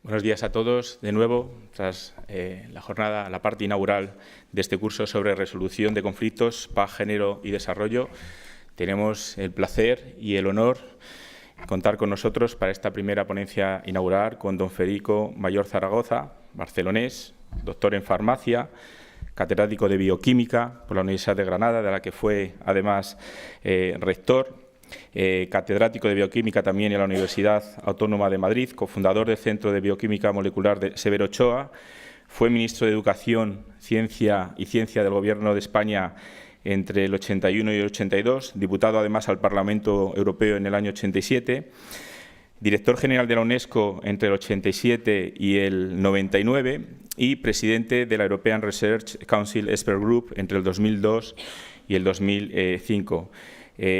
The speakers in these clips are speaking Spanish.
Buenos días a todos. De nuevo, tras la parte inaugural de este curso sobre resolución de conflictos, paz, género y desarrollo, tenemos el placer y el honor de contar con nosotros para esta primera ponencia inaugural con don Federico Mayor Zaragoza, barcelonés, doctor en farmacia, catedrático de bioquímica por la Universidad de Granada, de la que fue además rector. Catedrático de bioquímica también en la Universidad Autónoma de Madrid, cofundador del Centro de Bioquímica Molecular de Severo Ochoa, fue ministro de Educación, Ciencia del Gobierno de España entre el 81 y el 82, diputado además al Parlamento Europeo en el año 87, director general de la UNESCO entre el 87 y el 99 y presidente de la European Research Council Expert Group entre el 2002 y el 2005.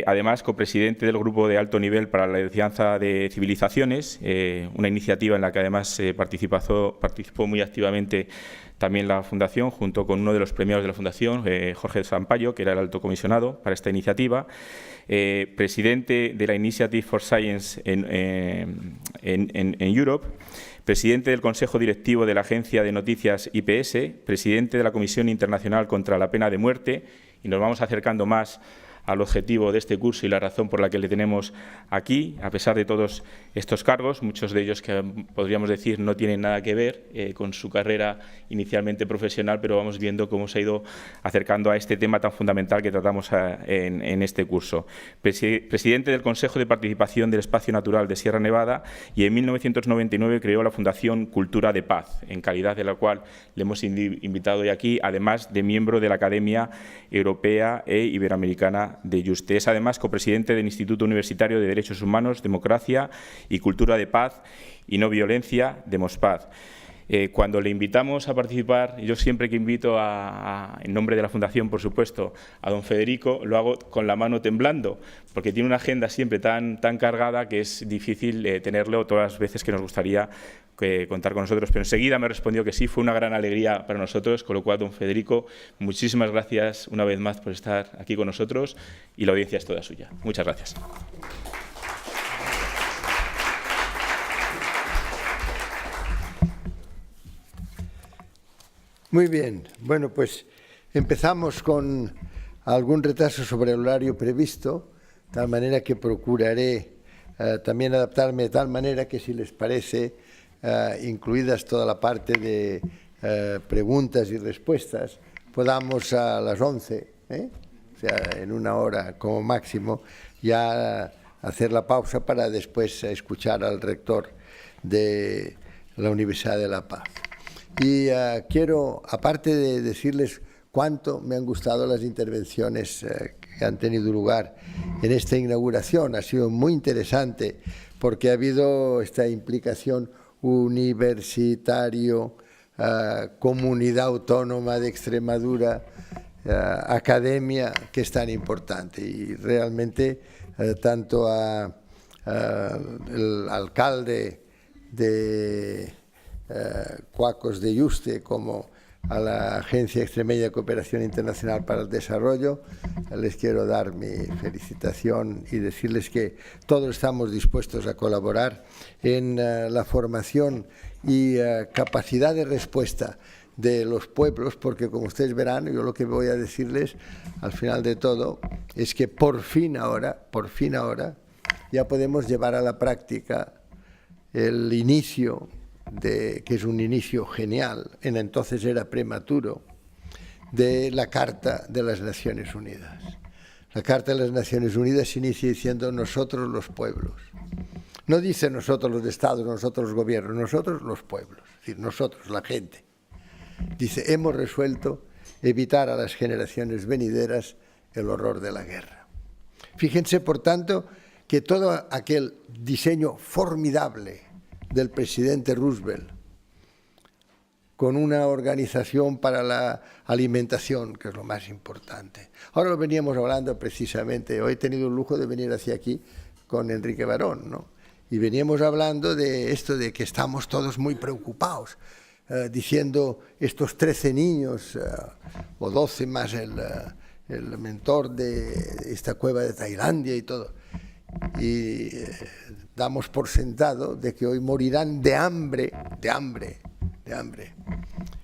Además, copresidente del Grupo de Alto Nivel para la Alianza de Civilizaciones, una iniciativa en la que además participó muy activamente también la Fundación, junto con uno de los premiados de la Fundación, Jorge Sampaio, que era el alto comisionado para esta iniciativa, presidente de la Initiative for Science en Europe, presidente del Consejo Directivo de la Agencia de Noticias IPS, presidente de la Comisión Internacional contra la Pena de Muerte, y nos vamos acercando más al objetivo de este curso y la razón por la que le tenemos aquí, a pesar de todos estos cargos, muchos de ellos que podríamos decir no tienen nada que ver con su carrera inicialmente profesional, pero vamos viendo cómo se ha ido acercando a este tema tan fundamental que tratamos en este curso. Presidente del Consejo de Participación del Espacio Natural de Sierra Nevada y en 1999 creó la Fundación Cultura de Paz, en calidad de la cual le hemos invitado hoy aquí, además de miembro de la Academia Europea e Iberoamericana de Juste. Es además copresidente del Instituto Universitario de Derechos Humanos, Democracia y Cultura de Paz y No Violencia, Demospaz. Cuando le invitamos a participar, yo siempre que invito en nombre de la Fundación, por supuesto, a don Federico, lo hago con la mano temblando, porque tiene una agenda siempre tan cargada que es difícil tenerlo todas las veces que nos gustaría contar con nosotros. Pero enseguida me respondió que sí, fue una gran alegría para nosotros, con lo cual, don Federico, muchísimas gracias una vez más por estar aquí con nosotros y la audiencia es toda suya. Muchas gracias. Muy bien. Bueno, pues empezamos con algún retraso sobre el horario previsto, de tal manera que procuraré también adaptarme de tal manera que, si les parece, incluidas toda la parte de preguntas y respuestas, podamos a las 11, o sea, en una hora como máximo, ya hacer la pausa para después escuchar al rector de la Universidad de La Paz. Y quiero, aparte de decirles cuánto me han gustado las intervenciones que han tenido lugar en esta inauguración, ha sido muy interesante porque ha habido esta implicación universitario, comunidad autónoma de Extremadura, academia, que es tan importante. Y realmente tanto el alcalde de Cuacos de Yuste como a la Agencia Extremeña de Cooperación Internacional para el Desarrollo, les quiero dar mi felicitación y decirles que todos estamos dispuestos a colaborar en la formación y capacidad de respuesta de los pueblos, porque, como ustedes verán, yo lo que voy a decirles al final de todo es que por fin ahora ya podemos llevar a la práctica el inicio que es un inicio genial, entonces era prematuro, de la Carta de las Naciones Unidas. La Carta de las Naciones Unidas inicia diciendo nosotros los pueblos. No dice nosotros los estados, nosotros los gobiernos, nosotros los pueblos, es decir, nosotros, la gente. Dice, hemos resuelto evitar a las generaciones venideras el horror de la guerra. Fíjense, por tanto, que todo aquel diseño formidable del presidente Roosevelt, con una organización para la alimentación, que es lo más importante. Ahora lo veníamos hablando precisamente, hoy he tenido el lujo de venir hacia aquí con Enrique Barón, ¿no? Y veníamos hablando de esto de que estamos todos muy preocupados, diciendo estos 13 niños, o 12 más el mentor de esta cueva de Tailandia y todo. Y damos por sentado de que hoy morirán de hambre,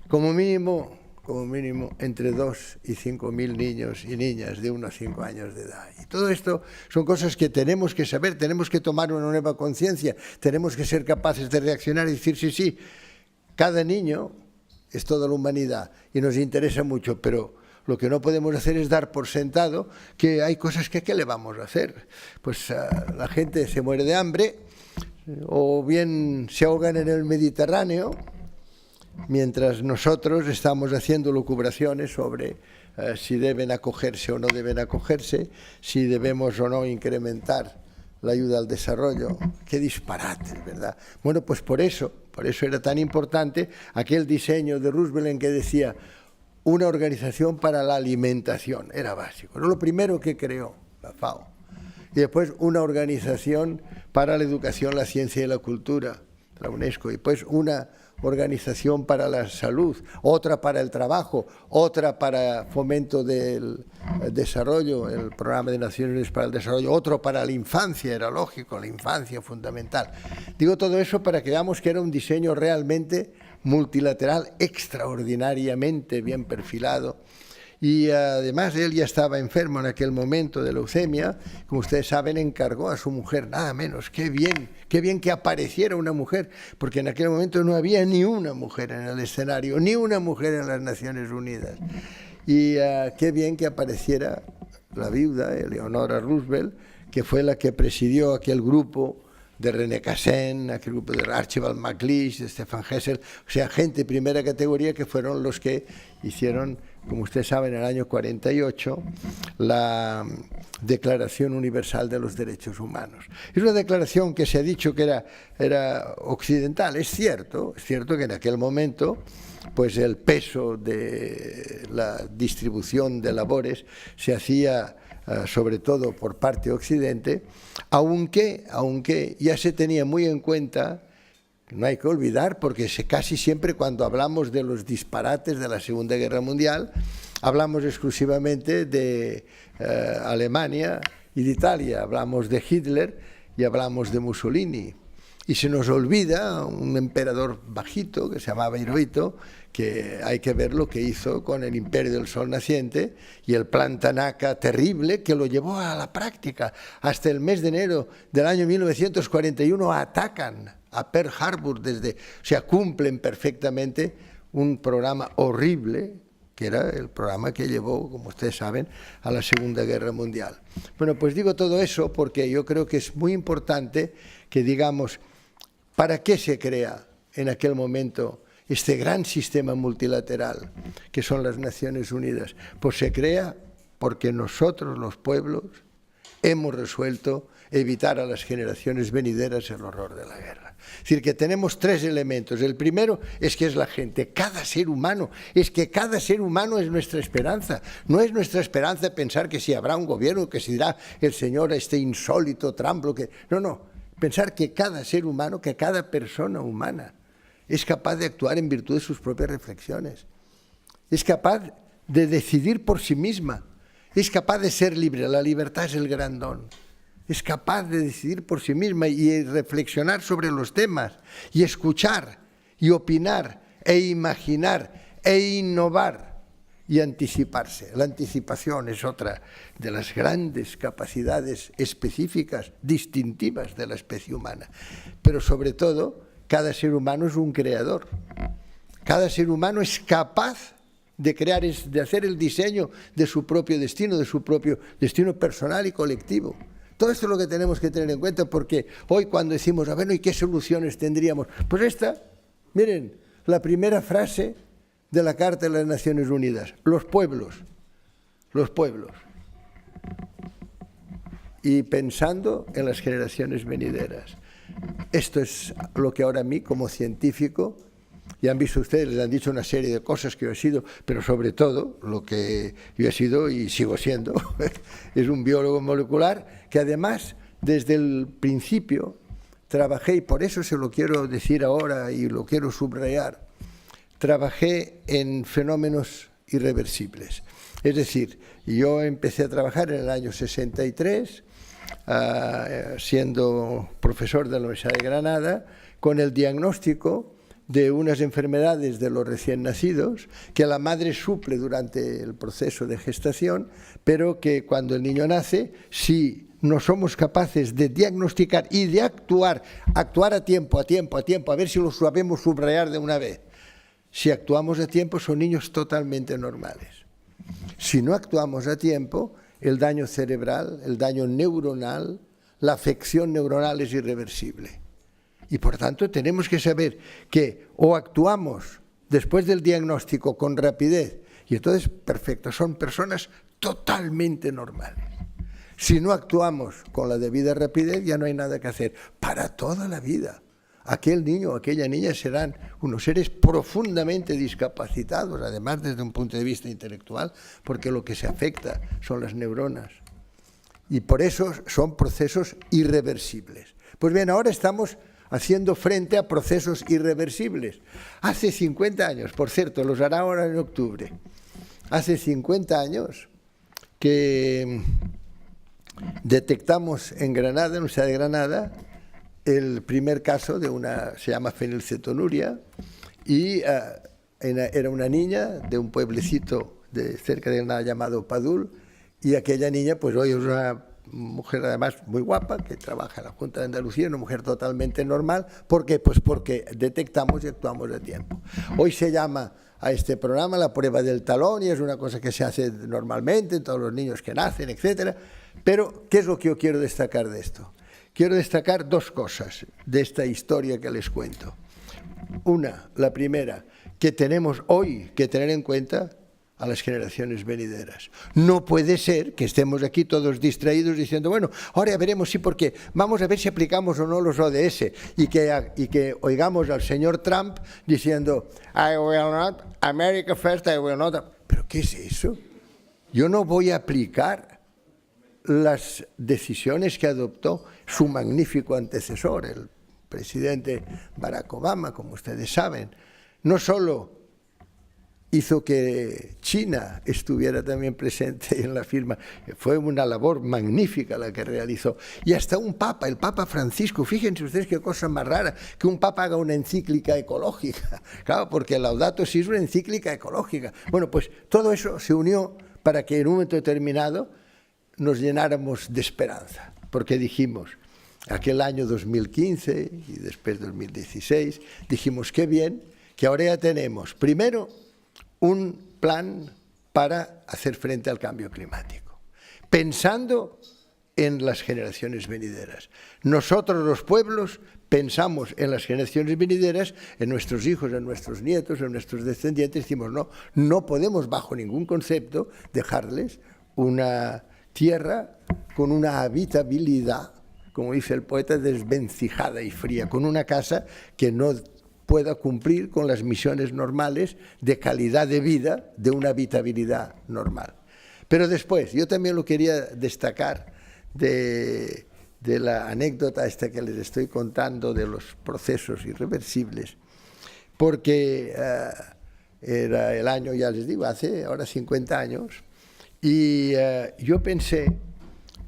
como mínimo entre 2 y 5.000 niños y niñas de 1 a 5 años de edad. Y todo esto son cosas que tenemos que saber, tenemos que tomar una nueva conciencia, tenemos que ser capaces de reaccionar y decir, sí, cada niño es toda la humanidad y nos interesa mucho, pero lo que no podemos hacer es dar por sentado que hay cosas que ¿qué le vamos a hacer? Pues la gente se muere de hambre o bien se ahogan en el Mediterráneo, mientras nosotros estamos haciendo lucubraciones sobre si deben acogerse o no deben acogerse, si debemos o no incrementar la ayuda al desarrollo. Qué disparate, ¿verdad? Bueno, pues por eso era tan importante aquel diseño de Roosevelt en que decía una organización para la alimentación, era básico. Era lo primero que creó la FAO. Y después una organización para la educación, la ciencia y la cultura, la UNESCO. Y después una organización para la salud, otra para el trabajo, otra para fomento del desarrollo, el Programa de Naciones Unidas para el Desarrollo, otro para la infancia, era lógico, la infancia fundamental. Digo todo eso para que veamos que era un diseño realmente multilateral, extraordinariamente bien perfilado. Y además él ya estaba enfermo en aquel momento de leucemia, como ustedes saben, encargó a su mujer, nada menos, qué bien que apareciera una mujer, porque en aquel momento no había ni una mujer en el escenario, ni una mujer en las Naciones Unidas. Y qué bien que apareciera la viuda, Eleonora Roosevelt, que fue la que presidió aquel grupo de René Cassin, aquel grupo de Archibald MacLeish, de Stefan Hessel, o sea, gente de primera categoría que fueron los que hicieron, como ustedes saben, en el año 48, la Declaración Universal de los Derechos Humanos. Es una declaración que se ha dicho que era occidental. Es cierto que en aquel momento pues el peso de la distribución de labores se hacía sobre todo por parte de Occidente, aunque ya se tenía muy en cuenta, no hay que olvidar, porque casi siempre cuando hablamos de los disparates de la Segunda Guerra Mundial, hablamos exclusivamente de Alemania y de Italia, hablamos de Hitler y hablamos de Mussolini. Y se nos olvida un emperador bajito que se llamaba Hirohito, que hay que ver lo que hizo con el Imperio del Sol Naciente y el Plan Tanaka terrible que lo llevó a la práctica. Hasta el mes de enero del año 1941 atacan a Pearl Harbor, o sea, cumplen perfectamente un programa horrible, que era el programa que llevó, como ustedes saben, a la Segunda Guerra Mundial. Bueno, pues digo todo eso porque yo creo que es muy importante que digamos, ¿para qué se crea en aquel momento este gran sistema multilateral que son las Naciones Unidas? Pues se crea porque nosotros, los pueblos, hemos resuelto evitar a las generaciones venideras el horror de la guerra. Es decir, que tenemos 3 elementos. El primero es que es la gente, cada ser humano. Es que cada ser humano es nuestra esperanza. No es nuestra esperanza pensar que si habrá un gobierno, que si dirá el señor este insólito Trump, no. Pensar que cada ser humano, que cada persona humana es capaz de actuar en virtud de sus propias reflexiones. Es capaz de decidir por sí misma. Es capaz de ser libre. La libertad es el gran don. Es capaz de decidir por sí misma y reflexionar sobre los temas y escuchar y opinar e imaginar e innovar y anticiparse. La anticipación es otra de las grandes capacidades específicas, distintivas de la especie humana. Pero sobre todo, cada ser humano es un creador. Cada ser humano es capaz de crear, de hacer el diseño de su propio destino personal y colectivo. Todo esto es lo que tenemos que tener en cuenta, porque hoy cuando decimos, a ver, ¿y qué soluciones tendríamos? Pues esta, miren, la primera frase de la Carta de las Naciones Unidas, los pueblos. Y pensando en las generaciones venideras. Esto es lo que ahora a mí, como científico, ya han visto ustedes, les han dicho una serie de cosas que yo he sido, pero sobre todo lo que yo he sido y sigo siendo es un biólogo molecular que además desde el principio trabajé, y por eso se lo quiero decir ahora y lo quiero subrayar, trabajé en fenómenos irreversibles. Es decir, yo empecé a trabajar en el año 63 siendo profesor de la Universidad de Granada, con el diagnóstico de unas enfermedades de los recién nacidos que la madre suple durante el proceso de gestación, pero que cuando el niño nace, si no somos capaces de diagnosticar y de actuar a tiempo, a ver si lo sabemos subrayar de una vez. Si actuamos a tiempo, son niños totalmente normales. Si no actuamos a tiempo, el daño cerebral, el daño neuronal, la afección neuronal es irreversible. Y por tanto tenemos que saber que o actuamos después del diagnóstico con rapidez, y entonces, perfecto, son personas totalmente normales. Si no actuamos con la debida rapidez, ya no hay nada que hacer para toda la vida. Aquel niño o aquella niña serán unos seres profundamente discapacitados, además desde un punto de vista intelectual, porque lo que se afecta son las neuronas. Y por eso son procesos irreversibles. Pues bien, ahora estamos haciendo frente a procesos irreversibles. Hace 50 años, por cierto, los hará ahora en octubre, hace 50 años que detectamos en Granada, en la Universidad de Granada, el primer caso de se llama fenilcetonuria, y era una niña de un pueblecito cerca de Granada llamado Padul, y aquella niña, pues hoy es una mujer además muy guapa, que trabaja en la Junta de Andalucía, una mujer totalmente normal. ¿Por qué? Pues porque detectamos y actuamos a tiempo. Hoy se llama a este programa la prueba del talón, y es una cosa que se hace normalmente en todos los niños que nacen, etcétera. Pero, ¿qué es lo que yo quiero destacar de esto? Quiero destacar dos cosas de esta historia que les cuento. La primera, que tenemos hoy que tener en cuenta a las generaciones venideras. No puede ser que estemos aquí todos distraídos diciendo, bueno, ahora ya veremos si por qué, vamos a ver si aplicamos o no los ODS, y que oigamos al señor Trump diciendo, I will not, America first, I will not. ¿Pero qué es eso? Yo no voy a aplicar las decisiones que adoptó su magnífico antecesor, el presidente Barack Obama, como ustedes saben. No solo hizo que China estuviera también presente en la firma, fue una labor magnífica la que realizó. Y hasta un papa, el Papa Francisco, fíjense ustedes qué cosa más rara, que un papa haga una encíclica ecológica. Claro, porque Laudato Si es una encíclica ecológica. Bueno, pues todo eso se unió para que en un momento determinado nos llenáramos de esperanza, porque dijimos, aquel año 2015 y después 2016, dijimos, qué bien, que ahora ya tenemos, primero, un plan para hacer frente al cambio climático, pensando en las generaciones venideras. Nosotros los pueblos pensamos en las generaciones venideras, en nuestros hijos, en nuestros nietos, en nuestros descendientes, decimos, no podemos bajo ningún concepto dejarles una tierra con una habitabilidad, como dice el poeta, desvencijada y fría, con una casa que no pueda cumplir con las misiones normales de calidad de vida de una habitabilidad normal. Pero después, yo también lo quería destacar de la anécdota esta que les estoy contando de los procesos irreversibles, porque era el año, ya les digo, hace ahora 50 años, y yo pensé,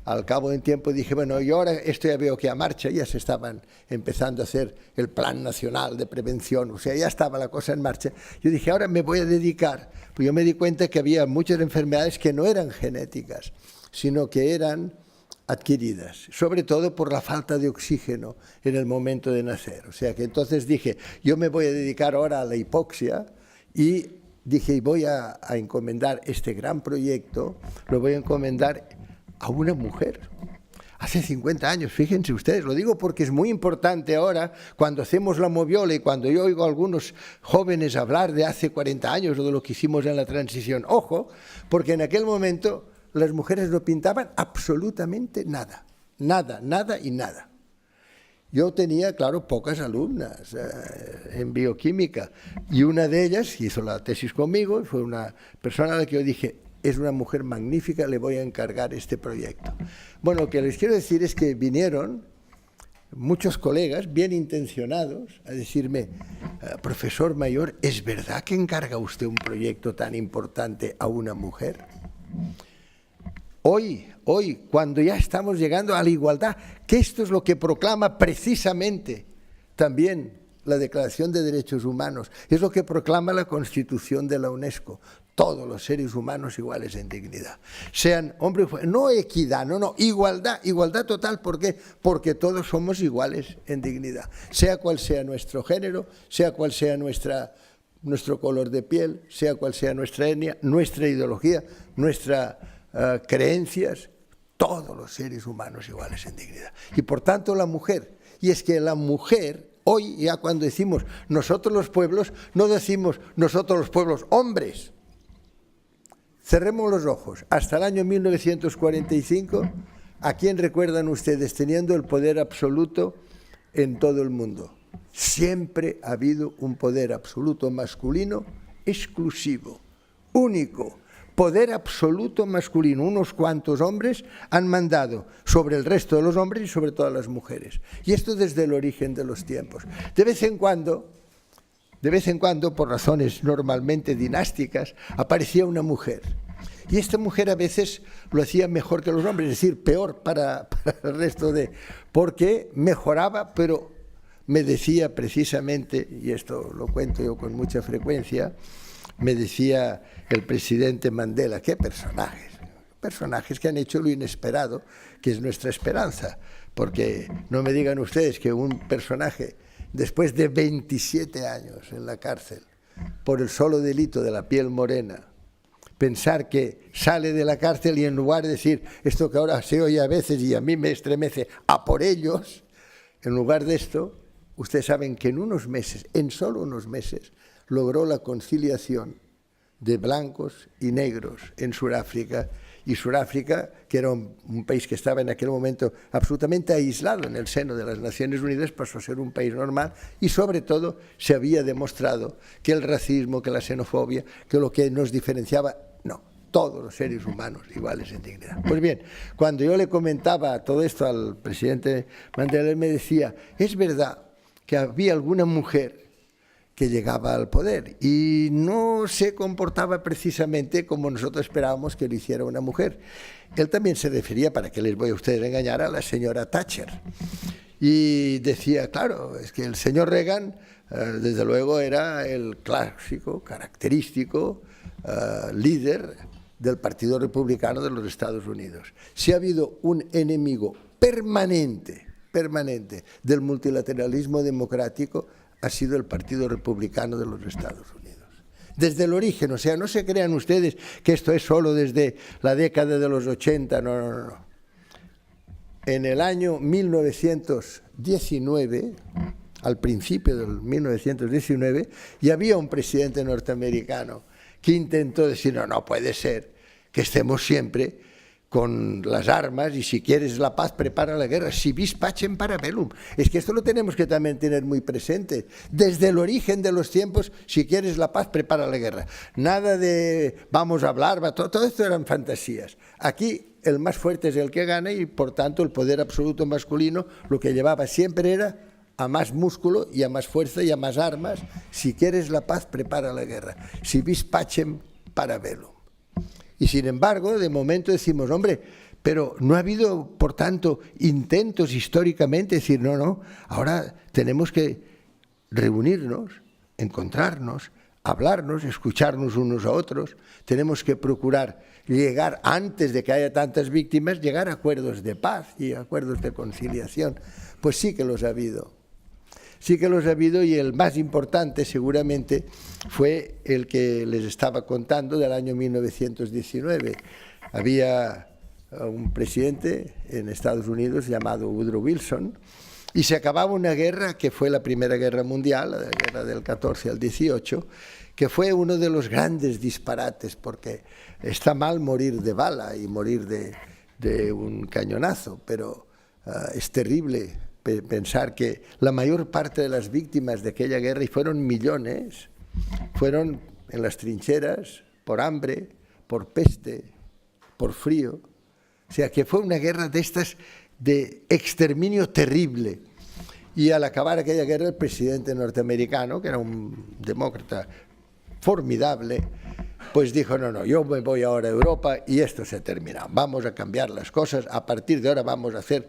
al cabo de un tiempo dije, bueno, yo ahora esto ya veo que a marcha, ya se estaban empezando a hacer el Plan Nacional de Prevención, o sea, ya estaba la cosa en marcha. Yo dije, ahora me voy a dedicar, pues yo me di cuenta que había muchas enfermedades que no eran genéticas, sino que eran adquiridas, sobre todo por la falta de oxígeno en el momento de nacer. O sea que entonces dije, yo me voy a dedicar ahora a la hipoxia, y dije, y voy a encomendar este gran proyecto, lo voy a encomendar a una mujer. Hace 50 años, fíjense ustedes, lo digo porque es muy importante ahora, cuando hacemos la moviola y cuando yo oigo a algunos jóvenes hablar de hace 40 años o de lo que hicimos en la transición. Ojo, porque en aquel momento las mujeres no pintaban absolutamente nada, nada y nada. Yo tenía, claro, pocas alumnas en bioquímica, y una de ellas hizo la tesis conmigo, fue una persona a la que yo dije, es una mujer magnífica, le voy a encargar este proyecto. Bueno, lo que les quiero decir es que vinieron muchos colegas bien intencionados a decirme, profesor Mayor, ¿es verdad que encarga usted un proyecto tan importante a una mujer? Hoy, cuando ya estamos llegando a la igualdad, que esto es lo que proclama precisamente también la Declaración de Derechos Humanos, es lo que proclama la Constitución de la UNESCO, todos los seres humanos iguales en dignidad, sean hombres, no equidad, no, igualdad total. ¿Por qué? Porque todos somos iguales en dignidad, sea cual sea nuestro género, sea cual sea nuestro color de piel, sea cual sea nuestra etnia, nuestra ideología, nuestras creencias, todos los seres humanos iguales en dignidad. Y por tanto la mujer, y es que la mujer, hoy ya cuando decimos nosotros los pueblos, no decimos nosotros los pueblos hombres. Cerremos los ojos. Hasta el año 1945, ¿a quién recuerdan ustedes teniendo el poder absoluto en todo el mundo? Siempre ha habido un poder absoluto masculino exclusivo, único. Poder absoluto masculino. Unos cuantos hombres han mandado sobre el resto de los hombres y sobre todas las mujeres. Y esto desde el origen de los tiempos. De vez en cuando, por razones normalmente dinásticas, aparecía una mujer. Y esta mujer a veces lo hacía mejor que los hombres, es decir, peor para el resto porque mejoraba, pero me decía precisamente, y esto lo cuento yo con mucha frecuencia, me decía el presidente Mandela, qué personajes que han hecho lo inesperado, que es nuestra esperanza, porque no me digan ustedes que un personaje, después de 27 años en la cárcel, por el solo delito de la piel morena, pensar que sale de la cárcel y en lugar de decir esto que ahora se oye a veces y a mí me estremece, a por ellos, en lugar de esto, ustedes saben que en solo unos meses, logró la conciliación de blancos y negros en Sudáfrica, y Sudáfrica, que era un país que estaba en aquel momento absolutamente aislado en el seno de las Naciones Unidas, pasó a ser un país normal, y sobre todo se había demostrado que el racismo, que la xenofobia, que lo que nos diferenciaba, no, todos los seres humanos iguales en dignidad. Pues bien, cuando yo le comentaba todo esto al presidente Mandela, él me decía, es verdad que había alguna mujer que llegaba al poder y no se comportaba precisamente como nosotros esperábamos que lo hiciera una mujer. Él también se refería, para que les voy a ustedes a engañar, a la señora Thatcher. Y decía, claro, es que el señor Reagan, desde luego, era el clásico, característico líder del Partido Republicano de los Estados Unidos. Si ha habido un enemigo permanente del multilateralismo democrático, ha sido el Partido Republicano de los Estados Unidos. Desde el origen, o sea, no se crean ustedes que esto es solo desde la década de los 80, no. En el año 1919, al principio del 1919, ya había un presidente norteamericano que intentó decir, no puede ser que estemos siempre con las armas y si quieres la paz, prepara la guerra. Si vis pacem para bellum. Es que esto lo tenemos que también tener muy presente. Desde el origen de los tiempos, si quieres la paz, prepara la guerra. Nada de vamos a hablar, todo esto eran fantasías. Aquí el más fuerte es el que gana y por tanto el poder absoluto masculino lo que llevaba siempre era a más músculo y a más fuerza y a más armas. Si quieres la paz, prepara la guerra. Si vis pacem para bellum. Y sin embargo, de momento decimos, hombre, pero no ha habido, por tanto, intentos históricamente de decir, no, ahora tenemos que reunirnos, encontrarnos, hablarnos, escucharnos unos a otros, tenemos que procurar llegar, antes de que haya tantas víctimas, llegar a acuerdos de paz y acuerdos de conciliación. Pues sí que los ha habido. Sí que los ha habido y el más importante seguramente fue el que les estaba contando del año 1919. Había un presidente en Estados Unidos llamado Woodrow Wilson y se acababa una guerra que fue la Primera Guerra Mundial, la guerra del 14 al 18, que fue uno de los grandes disparates porque está mal morir de bala y morir de un cañonazo, pero es terrible pensar que la mayor parte de las víctimas de aquella guerra, y fueron millones, fueron en las trincheras, por hambre, por peste, por frío. O sea, que fue una guerra de estas de exterminio terrible. Y al acabar aquella guerra, el presidente norteamericano, que era un demócrata formidable, pues dijo, no, yo me voy ahora a Europa y esto se termina. Vamos a cambiar las cosas. A partir de ahora vamos a hacer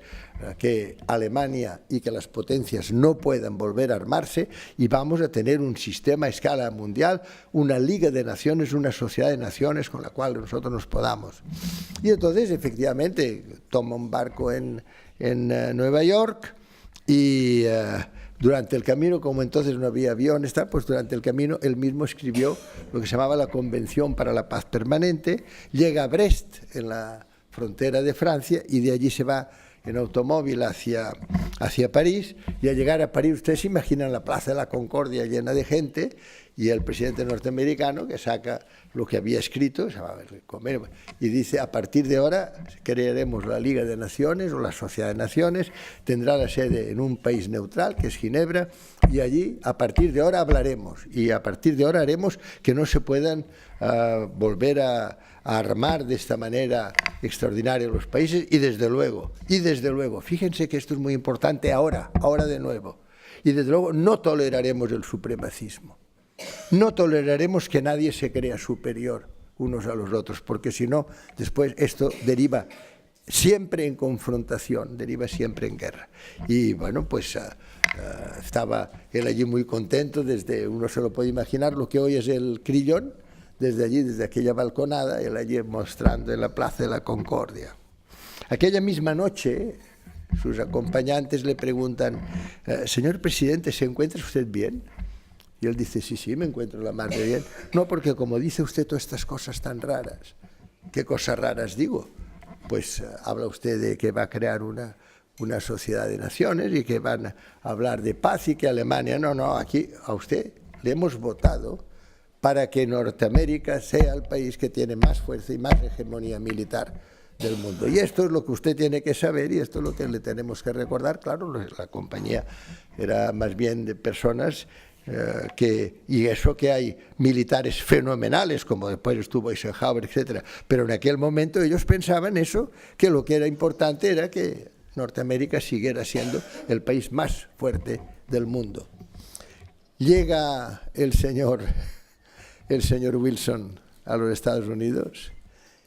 que Alemania y que las potencias no puedan volver a armarse y vamos a tener un sistema a escala mundial, una liga de naciones, una sociedad de naciones con la cual nosotros nos podamos. Y entonces, efectivamente, toma un barco en Nueva York y durante el camino, como entonces no había aviones, pues durante el camino él mismo escribió lo que se llamaba la Convención para la Paz Permanente, llega a Brest, en la frontera de Francia, y de allí se va en automóvil hacia París, y al llegar a París ustedes se imaginan la Plaza de la Concordia llena de gente, y el presidente norteamericano que saca lo que había escrito, se va a comer, y dice, a partir de ahora crearemos la Liga de Naciones o la Sociedad de Naciones, tendrá la sede en un país neutral, que es Ginebra, y allí a partir de ahora hablaremos, y a partir de ahora haremos que no se puedan volver a armar de esta manera extraordinaria los países, y desde luego, fíjense que esto es muy importante ahora de nuevo, y desde luego no toleraremos el supremacismo. No toleraremos que nadie se crea superior unos a los otros, porque si no, después esto deriva siempre en confrontación, deriva siempre en guerra. Y bueno, pues estaba él allí muy contento, desde uno se lo puede imaginar, lo que hoy es el Crillon, desde allí, desde aquella balconada, él allí mostrando en la Plaza de la Concordia. Aquella misma noche, sus acompañantes le preguntan, señor presidente, ¿se encuentra usted bien? Y él dice, sí, me encuentro la mar de bien. No, porque como dice usted todas estas cosas tan raras. ¿Qué cosas raras digo? Pues habla usted de que va a crear una sociedad de naciones y que van a hablar de paz y que Alemania... No, aquí a usted le hemos votado para que Norteamérica sea el país que tiene más fuerza y más hegemonía militar del mundo. Y esto es lo que usted tiene que saber y esto es lo que le tenemos que recordar. Claro, la compañía era más bien de personas... y eso que hay militares fenomenales, como después estuvo Eisenhower, etc. Pero en aquel momento ellos pensaban eso, que lo que era importante era que Norteamérica siguiera siendo el país más fuerte del mundo. Llega el señor Wilson a los Estados Unidos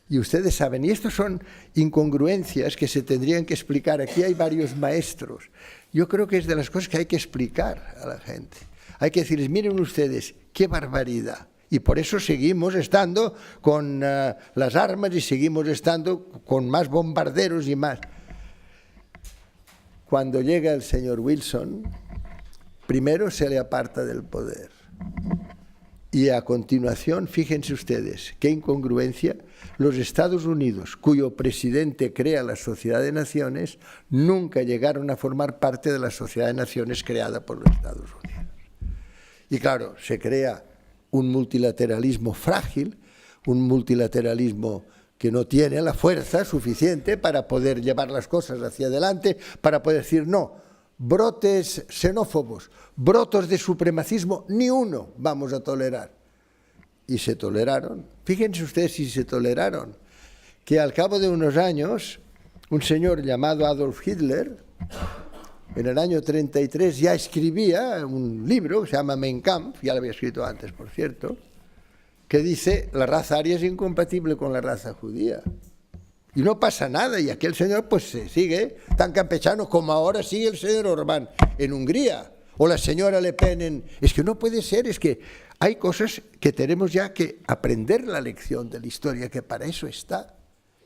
y ustedes saben, y estos son incongruencias que se tendrían que explicar. Aquí hay varios maestros. Yo creo que es de las cosas que hay que explicar a la gente. Hay que decirles, miren ustedes, qué barbaridad. Y por eso seguimos estando con las armas y seguimos estando con más bombarderos y más. Cuando llega el señor Wilson, primero se le aparta del poder. Y a continuación, fíjense ustedes, qué incongruencia, los Estados Unidos, cuyo presidente crea la Sociedad de Naciones, nunca llegaron a formar parte de la Sociedad de Naciones creada por los Estados Unidos. Y claro, se crea un multilateralismo frágil, un multilateralismo que no tiene la fuerza suficiente para poder llevar las cosas hacia adelante, para poder decir no, brotes xenófobos, brotos de supremacismo, ni uno vamos a tolerar. Y se toleraron. Fíjense ustedes si se toleraron, que al cabo de unos años, un señor llamado Adolf Hitler, en el año 33 ya escribía un libro que se llama Mein Kampf, ya lo había escrito antes, por cierto, que dice, la raza aria es incompatible con la raza judía. Y no pasa nada, y aquel señor pues se sigue tan campechano como ahora sigue el señor Orbán en Hungría, o la señora Le Pen Es que no puede ser, es que hay cosas que tenemos ya que aprender la lección de la historia, que para eso está.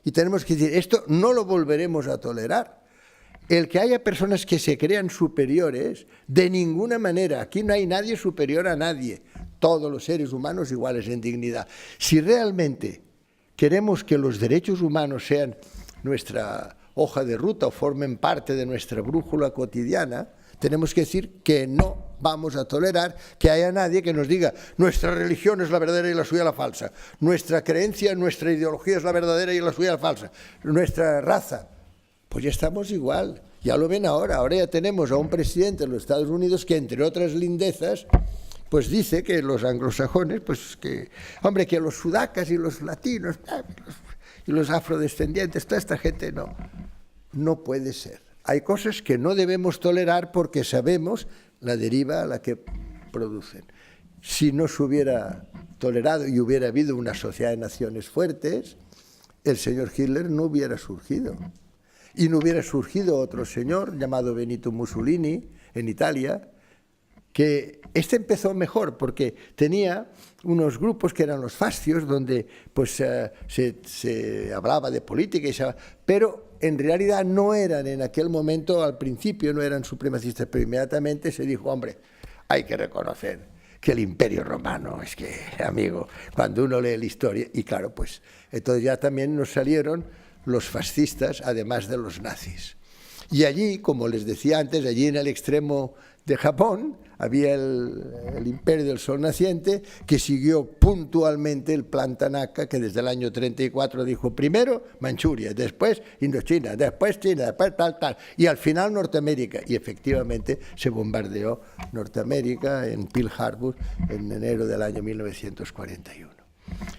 Y tenemos que decir, esto no lo volveremos a tolerar. El que haya personas que se crean superiores, de ninguna manera, aquí no hay nadie superior a nadie, todos los seres humanos iguales en dignidad. Si realmente queremos que los derechos humanos sean nuestra hoja de ruta o formen parte de nuestra brújula cotidiana, tenemos que decir que no vamos a tolerar que haya nadie que nos diga nuestra religión es la verdadera y la suya la falsa, nuestra creencia, nuestra ideología es la verdadera y la suya la falsa, nuestra raza. Pues ya estamos igual, ya lo ven ahora ya tenemos a un presidente de los Estados Unidos que, entre otras lindezas, pues dice que los anglosajones, pues que, hombre, que los sudacas y los latinos y los afrodescendientes, toda esta gente no puede ser. Hay cosas que no debemos tolerar porque sabemos la deriva a la que producen. si no se hubiera tolerado y hubiera habido una sociedad de naciones fuertes, el señor Hitler no hubiera surgido. Y no hubiera surgido otro señor llamado Benito Mussolini en Italia, que empezó mejor porque tenía unos grupos que eran los fascios, donde pues, se hablaba de política, pero en realidad no eran en aquel momento, al principio no eran supremacistas, pero inmediatamente se dijo, hombre, hay que reconocer que el Imperio Romano, es que, amigo, cuando uno lee la historia, y claro, pues entonces ya también nos salieron los fascistas, además de los nazis. Y allí, como les decía antes, allí en el extremo de Japón, había el Imperio del Sol Naciente, que siguió puntualmente el plan Tanaka, que desde el año 34 dijo primero Manchuria, después Indochina, después China, después tal, y al final Norteamérica. Y efectivamente se bombardeó Norteamérica en Pearl Harbor en enero del año 1941.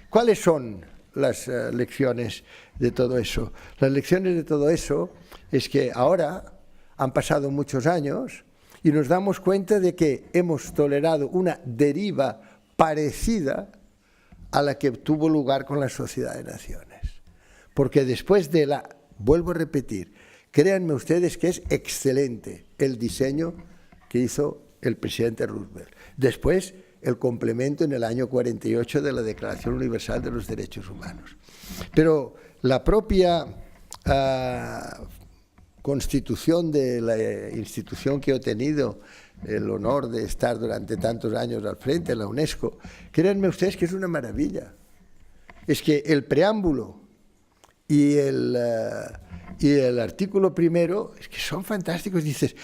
¿Cuáles son las lecciones de todo eso? Las lecciones de todo eso es que ahora han pasado muchos años y nos damos cuenta de que hemos tolerado una deriva parecida a la que tuvo lugar con la Sociedad de Naciones. Porque después de vuelvo a repetir, créanme ustedes que es excelente el diseño que hizo el presidente Roosevelt. Después, el complemento en el año 48 de la Declaración Universal de los Derechos Humanos. Pero la propia constitución de la institución que he tenido el honor de estar durante tantos años al frente, la UNESCO, créanme ustedes que es una maravilla. Es que el preámbulo y el artículo primero es que son fantásticos. Dices,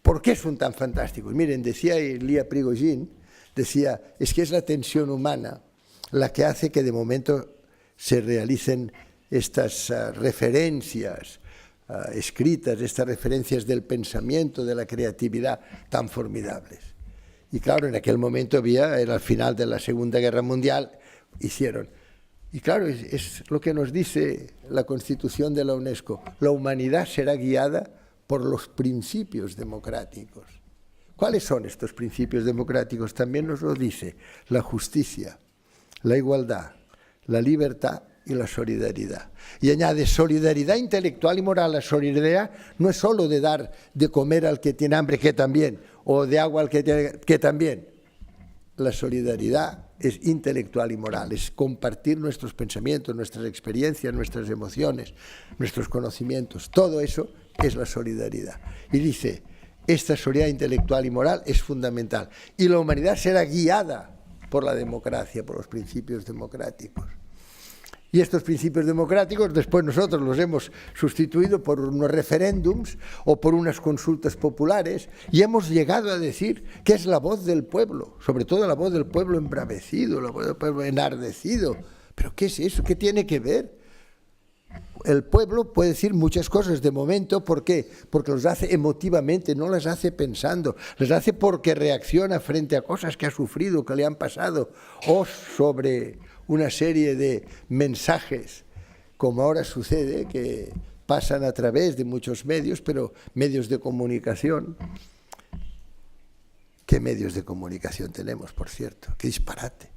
¿por qué son tan fantásticos? Miren, decía Ilya Prigozhin, decía, es que es la tensión humana la que hace que de momento se realicen estas referencias escritas, estas referencias del pensamiento, de la creatividad tan formidables. Y claro, en aquel momento era al final de la Segunda Guerra Mundial, hicieron. Y claro, es lo que nos dice la Constitución de la UNESCO, la humanidad será guiada por los principios democráticos. ¿Cuáles son estos principios democráticos? También nos lo dice la justicia, la igualdad, la libertad y la solidaridad. Y añade solidaridad intelectual y moral. La solidaridad no es solo de dar de comer al que tiene hambre, que también, o de agua al que también. La solidaridad es intelectual y moral, es compartir nuestros pensamientos, nuestras experiencias, nuestras emociones, nuestros conocimientos. Todo eso es la solidaridad. Y dice, esta solidaridad intelectual y moral es fundamental. Y la humanidad será guiada por la democracia, por los principios democráticos. Y estos principios democráticos después nosotros los hemos sustituido por unos referéndums o por unas consultas populares y hemos llegado a decir que es la voz del pueblo, sobre todo la voz del pueblo embravecido, la voz del pueblo enardecido. ¿Pero qué es eso? ¿Qué tiene que ver? El pueblo puede decir muchas cosas de momento. ¿Por qué? Porque los hace emotivamente, no las hace pensando. Las hace porque reacciona frente a cosas que ha sufrido, que le han pasado, o sobre una serie de mensajes, como ahora sucede, que pasan a través de muchos medios, pero medios de comunicación. ¿Qué medios de comunicación tenemos, por cierto? ¡Qué disparate!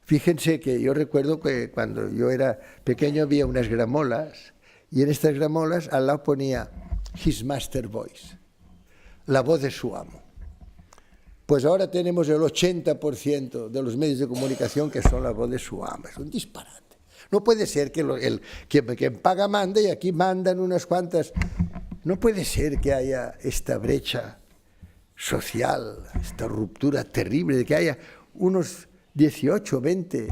Fíjense que yo recuerdo que cuando yo era pequeño había unas gramolas y en estas gramolas al lado ponía His Master Voice, la voz de su amo. Pues ahora tenemos el 80% de los medios de comunicación que son la voz de su amo. Es un disparate. No puede ser que quien paga manda y aquí mandan unas cuantas. No puede ser que haya esta brecha social, esta ruptura terrible, de que haya unos 18, 20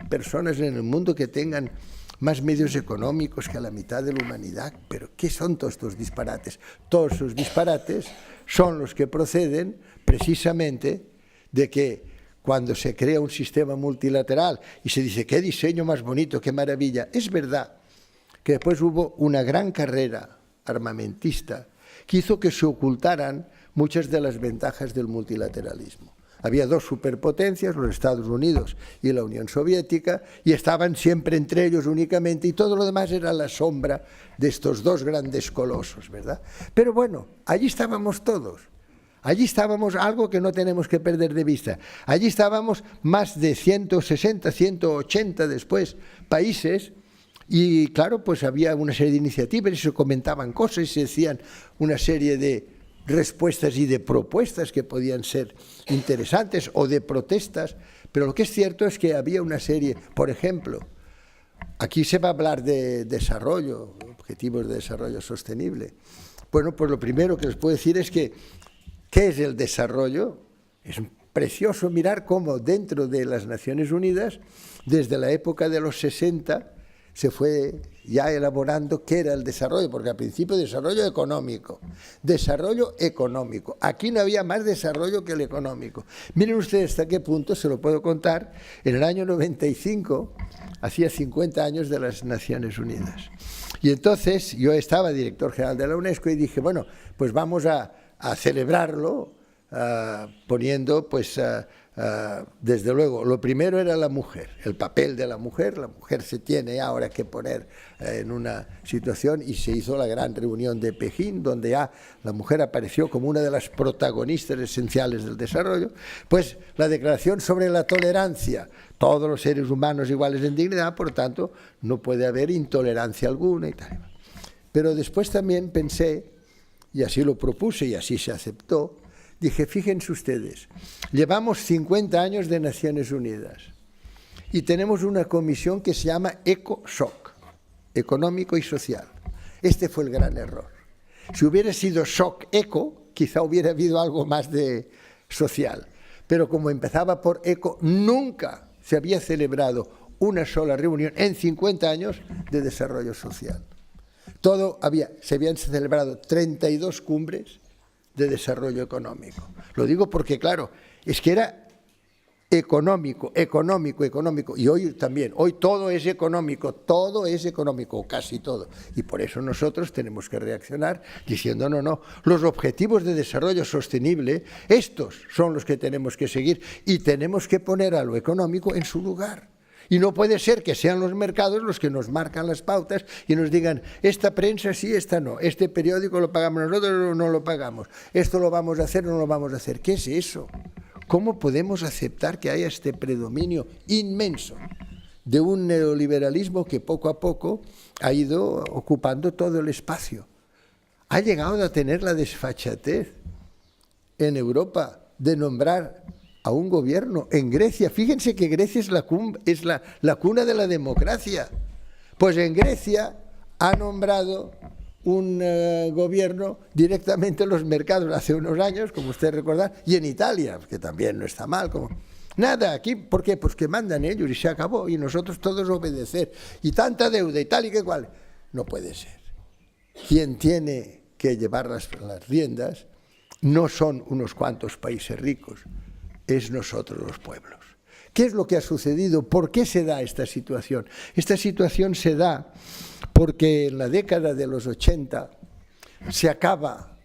personas en el mundo que tengan más medios económicos que la mitad de la humanidad. ¿Pero qué son todos estos disparates? Todos esos disparates son los que proceden precisamente de que cuando se crea un sistema multilateral y se dice qué diseño más bonito, qué maravilla, es verdad que después hubo una gran carrera armamentista que hizo que se ocultaran muchas de las ventajas del multilateralismo. Había dos superpotencias, los Estados Unidos y la Unión Soviética, y estaban siempre entre ellos únicamente, y todo lo demás era la sombra de estos dos grandes colosos, ¿verdad? Pero bueno, allí estábamos todos. Allí estábamos, algo que no tenemos que perder de vista, allí estábamos más de 160, 180 después países y claro, pues había una serie de iniciativas y se comentaban cosas y se decían una serie de respuestas y de propuestas que podían ser interesantes o de protestas, pero lo que es cierto es que había una serie, por ejemplo, aquí se va a hablar de desarrollo, objetivos de desarrollo sostenible. Bueno, pues lo primero que les puedo decir es que, ¿qué es el desarrollo? Es precioso mirar cómo dentro de las Naciones Unidas, desde la época de los 60, se fue ya elaborando qué era el desarrollo, porque al principio desarrollo económico. Aquí no había más desarrollo que el económico. Miren ustedes hasta qué punto, se lo puedo contar, en el año 95, hacía 50 años de las Naciones Unidas. Y entonces yo estaba director general de la UNESCO y dije, bueno, pues vamos a celebrarlo poniendo, pues, desde luego, lo primero era la mujer, el papel de la mujer se tiene ahora que poner en una situación y se hizo la gran reunión de Pekín, donde ya la mujer apareció como una de las protagonistas esenciales del desarrollo, pues la declaración sobre la tolerancia, todos los seres humanos iguales en dignidad, por tanto, no puede haber intolerancia alguna y tal. Pero después también pensé, y así lo propuse y así se aceptó, dije, fíjense ustedes, llevamos 50 años de Naciones Unidas y tenemos una comisión que se llama ECOSOC, económico y social. Este fue el gran error. Si hubiera sido SOC ECO, quizá hubiera habido algo más de social. Pero como empezaba por ECO, nunca se había celebrado una sola reunión en 50 años de desarrollo social. Se habían celebrado 32 cumbres de desarrollo económico. Lo digo porque, claro, es que era económico, y hoy también, hoy todo es económico, casi todo, y por eso nosotros tenemos que reaccionar diciendo, no, los objetivos de desarrollo sostenible, estos son los que tenemos que seguir, y tenemos que poner a lo económico en su lugar. Y no puede ser que sean los mercados los que nos marcan las pautas y nos digan, esta prensa sí, esta no, este periódico lo pagamos nosotros o no lo pagamos, esto lo vamos a hacer o no lo vamos a hacer. ¿Qué es eso? ¿Cómo podemos aceptar que haya este predominio inmenso de un neoliberalismo que poco a poco ha ido ocupando todo el espacio? Ha llegado a tener la desfachatez en Europa de nombrar a un gobierno en Grecia. Fíjense que Grecia es la cuna de la democracia. Pues en Grecia ha nombrado un gobierno directamente en los mercados hace unos años, como ustedes recordarán, y en Italia, que también no está mal. Nada, aquí, ¿por qué? Pues que mandan ellos y se acabó, y nosotros todos obedecer. Y tanta deuda y tal y que cual. No puede ser. Quien tiene que llevar las riendas no son unos cuantos países ricos, es nosotros los pueblos. ¿Qué es lo que ha sucedido? ¿Por qué se da esta situación? Esta situación se da porque en la década de los 80 se acaba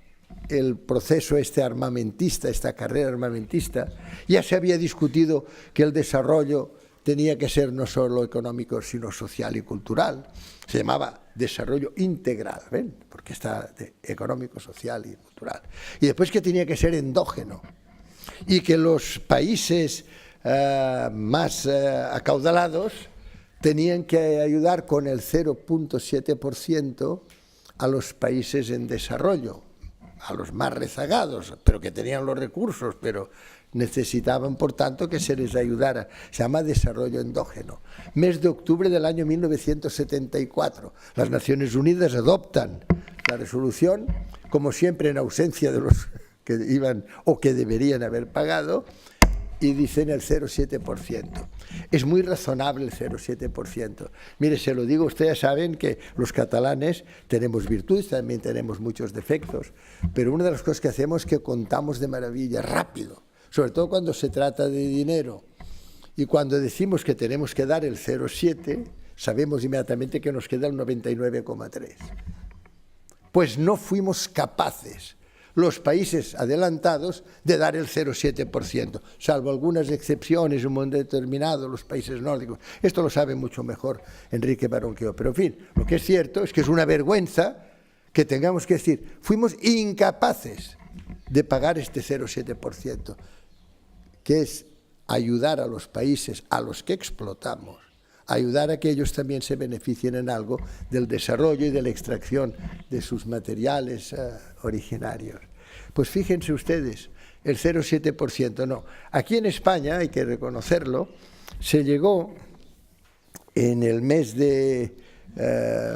el proceso armamentista, esta carrera armamentista. Ya se había discutido que el desarrollo tenía que ser no solo económico, sino social y cultural. Se llamaba desarrollo integral, ¿ven? Porque está de económico, social y cultural. Y después que tenía que ser endógeno. Y que los países más acaudalados tenían que ayudar con el 0,7% a los países en desarrollo, a los más rezagados, pero que tenían los recursos, pero necesitaban, por tanto, que se les ayudara. Se llama desarrollo endógeno. Mes de octubre del año 1974, las Naciones Unidas adoptan la resolución, como siempre en ausencia de los que iban o que deberían haber pagado, y dicen el 0,7%. Es muy razonable el 0,7%. Mire, se lo digo, ustedes saben que los catalanes tenemos virtudes, también tenemos muchos defectos, pero una de las cosas que hacemos es que contamos de maravilla, rápido, sobre todo cuando se trata de dinero. Y cuando decimos que tenemos que dar el 0,7, sabemos inmediatamente que nos queda el 99,3. Pues no fuimos capaces, los países adelantados, de dar el 0,7%, salvo algunas excepciones, un momento determinado, los países nórdicos. Esto lo sabe mucho mejor Enrique Barón que yo. Pero, en fin, lo que es cierto es que es una vergüenza que tengamos que decir, fuimos incapaces de pagar este 0,7%, que es ayudar a los países a los que explotamos, ayudar a que ellos también se beneficien en algo del desarrollo y de la extracción de sus materiales originarios. Pues fíjense ustedes, el 0,7% no. Aquí en España, hay que reconocerlo, se llegó en el mes de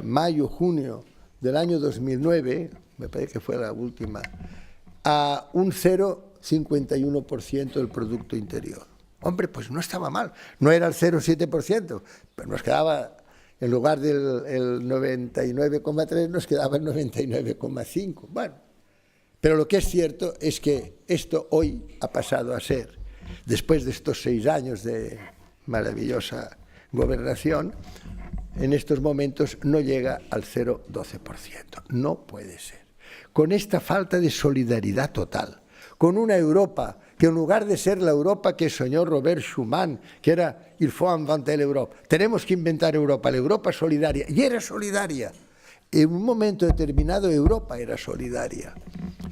mayo, junio del año 2009, me parece que fue la última, a un 0,51% del Producto Interior. Hombre, pues no estaba mal, no era el 0,7%, pero nos quedaba, en lugar del 99,3, nos quedaba el 99,5. Bueno, pero lo que es cierto es que esto hoy ha pasado a ser, después de estos 6 años de maravillosa gobernación, en estos momentos no llega al 0,12%. No puede ser. Con esta falta de solidaridad total, con una Europa que en lugar de ser la Europa que soñó Robert Schuman, que era il faut inventer l'Europe, tenemos que inventar Europa, la Europa solidaria, y era solidaria. En un momento determinado Europa era solidaria.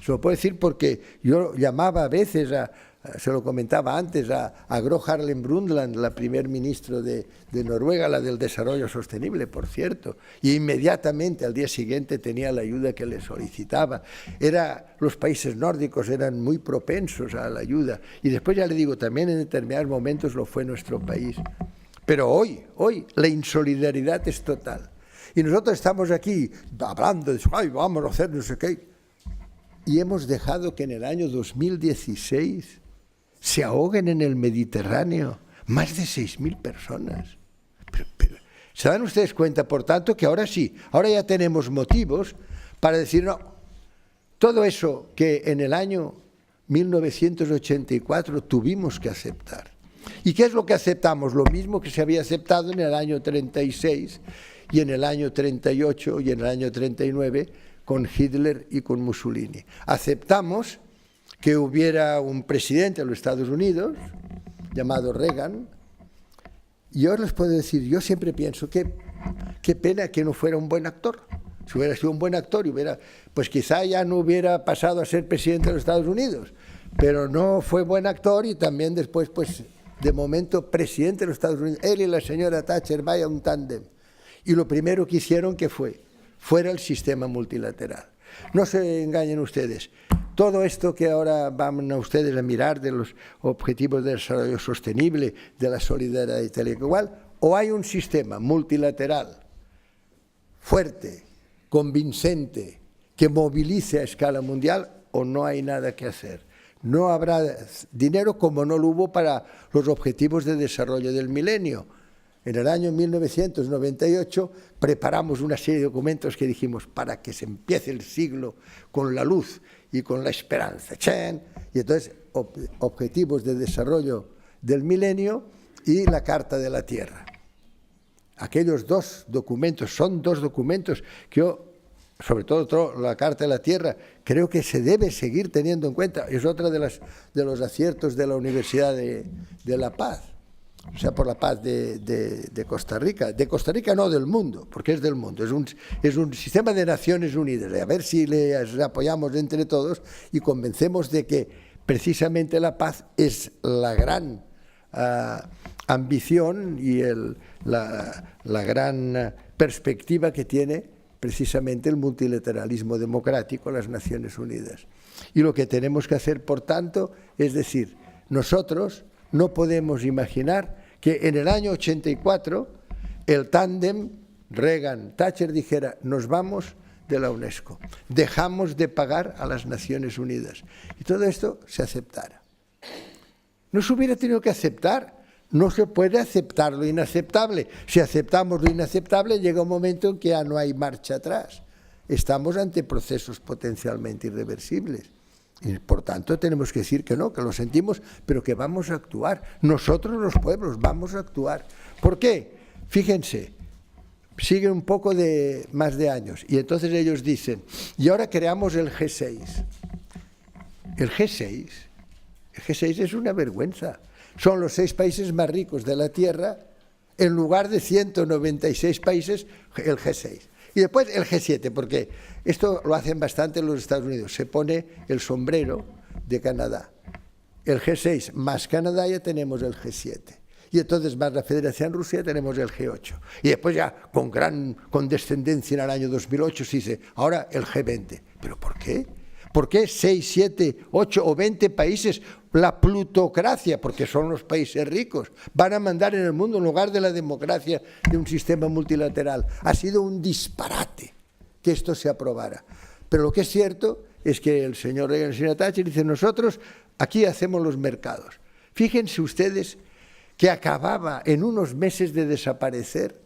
Se lo puedo decir porque yo llamaba a veces, se lo comentaba antes, a Gro Harlem Brundtland, la primer ministro de Noruega, la del desarrollo sostenible, por cierto, y inmediatamente al día siguiente tenía la ayuda que le solicitaba. Los países nórdicos eran muy propensos a la ayuda, y después ya le digo, también en determinados momentos lo fue nuestro país. Pero hoy la insolidaridad es total. Y nosotros estamos aquí hablando de, ay, vamos a hacer no sé qué, y hemos dejado que en el año 2016 se ahoguen en el Mediterráneo más de 6.000 personas. Pero, ¿se dan ustedes cuenta, por tanto, que ahora sí, ahora ya tenemos motivos para decir, no, todo eso que en el año 1984 tuvimos que aceptar? ¿Y qué es lo que aceptamos? Lo mismo que se había aceptado en el año 36 y en el año 38 y en el año 39 con Hitler y con Mussolini. Aceptamos que hubiera un presidente de los Estados Unidos llamado Reagan, y yo les puedo decir, yo siempre pienso que qué pena que no fuera un buen actor. Si hubiera sido un buen actor, pues quizá ya no hubiera pasado a ser presidente de los Estados Unidos, pero no fue buen actor y también después, pues de momento, presidente de los Estados Unidos. Él y la señora Thatcher, vaya un tándem. Y lo primero que hicieron que fuera el sistema multilateral. No se engañen ustedes. Todo esto que ahora van a ustedes a mirar de los objetivos de desarrollo sostenible, de la solidaridad y tal y igual, o hay un sistema multilateral fuerte, convincente, que movilice a escala mundial, o no hay nada que hacer. No habrá dinero como no lo hubo para los objetivos de desarrollo del milenio. En el año 1998 preparamos una serie de documentos que dijimos para que se empiece el siglo con la luz y con la esperanza. Y entonces, objetivos de desarrollo del milenio y la Carta de la Tierra. Aquellos dos documentos son dos documentos que yo, sobre todo la Carta de la Tierra, creo que se debe seguir teniendo en cuenta. Es otra de los aciertos de la Universidad de La Paz. O sea, por la paz de Costa Rica. De Costa Rica no, del mundo, porque es del mundo. Es un sistema de Naciones Unidas. A ver si le apoyamos entre todos y convencemos de que precisamente la paz es la gran ambición y la gran perspectiva que tiene precisamente el multilateralismo democrático, las Naciones Unidas. Y lo que tenemos que hacer, por tanto, es decir, nosotros no podemos imaginar que en el año 84 el tándem Reagan-Thatcher dijera, nos vamos de la UNESCO, dejamos de pagar a las Naciones Unidas. Y todo esto se aceptara. No se hubiera tenido que aceptar. No se puede aceptar lo inaceptable. Si aceptamos lo inaceptable, llega un momento en que ya no hay marcha atrás. Estamos ante procesos potencialmente irreversibles. Y por tanto tenemos que decir que no, que lo sentimos, pero que vamos a actuar. Nosotros los pueblos vamos a actuar. ¿Por qué? Fíjense, sigue un poco más de años y entonces ellos dicen, y ahora creamos el G6. El G6 es una vergüenza. Son los 6 países más ricos de la Tierra, en lugar de 196 países, el G6. Y después el G7, porque Esto lo hacen bastante en los Estados Unidos. Se pone el sombrero de Canadá. El G6 más Canadá, ya tenemos el G7. Y entonces más la Federación Rusa, tenemos el G8. Y después ya con gran condescendencia en el año 2008 se dice, ahora el G20. ¿Pero por qué? ¿Por qué 6, 7, 8 o 20 países, la plutocracia, porque son los países ricos, van a mandar en el mundo en lugar de la democracia de un sistema multilateral? Ha sido un disparate que esto se aprobara. Pero lo que es cierto es que el señor Reagan y la señora Thatcher dicen, nosotros aquí hacemos los mercados. Fíjense ustedes que acababa en unos meses de desaparecer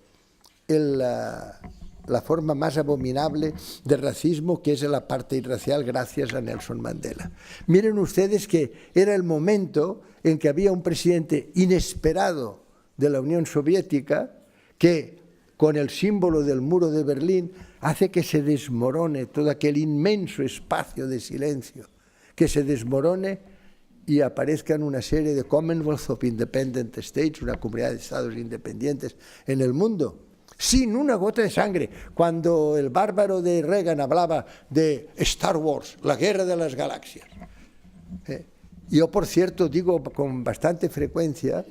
la forma más abominable de racismo, que es el apartheid racial, gracias a Nelson Mandela. Miren ustedes que era el momento en que había un presidente inesperado de la Unión Soviética que, con el símbolo del muro de Berlín, hace que se desmorone todo aquel inmenso espacio de silencio, que se desmorone y aparezcan una serie de Commonwealth of Independent States, una comunidad de estados independientes en el mundo, sin una gota de sangre. Cuando el bárbaro de Reagan hablaba de Star Wars, la guerra de las galaxias. Yo, por cierto, digo con bastante frecuencia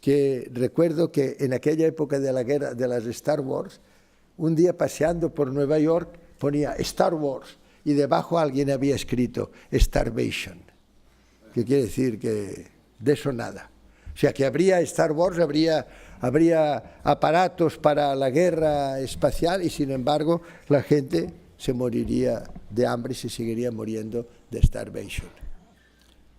que recuerdo que en aquella época de la guerra de las Star Wars, un día paseando por Nueva York ponía Star Wars y debajo alguien había escrito Starvation, que quiere decir que de eso nada. O sea, que habría Star Wars, habría aparatos para la guerra espacial y, sin embargo, la gente se moriría de hambre y se seguiría muriendo de starvation.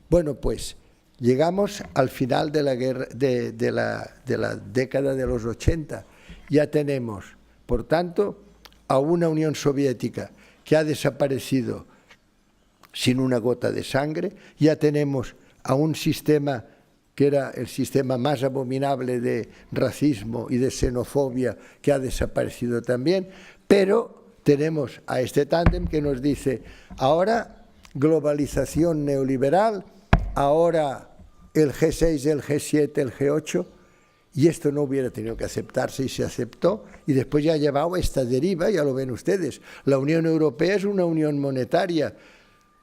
Bueno, pues llegamos al final de la guerra, de la década de los 80. Ya tenemos, por tanto, a una Unión Soviética que ha desaparecido sin una gota de sangre. Ya tenemos a un sistema que era el sistema más abominable de racismo y de xenofobia, que ha desaparecido también, pero tenemos a este tándem que nos dice, ahora globalización neoliberal, ahora el G6, el G7, el G8, y esto no hubiera tenido que aceptarse y se aceptó, y después ya ha llevado a esta deriva, ya lo ven ustedes. La Unión Europea es una unión monetaria.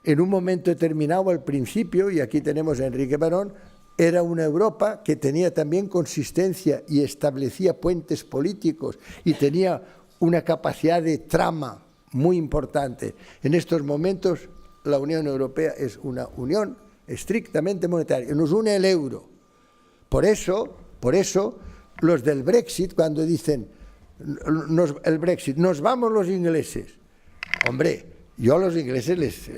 En un momento determinado, al principio, y aquí tenemos a Enrique Barón, era una Europa que tenía también consistencia y establecía puentes políticos y tenía una capacidad de trama muy importante. En estos momentos, la Unión Europea es una unión estrictamente monetaria. Nos une el euro. Por eso, los del Brexit, cuando dicen el Brexit, nos vamos los ingleses. Hombre, yo a los ingleses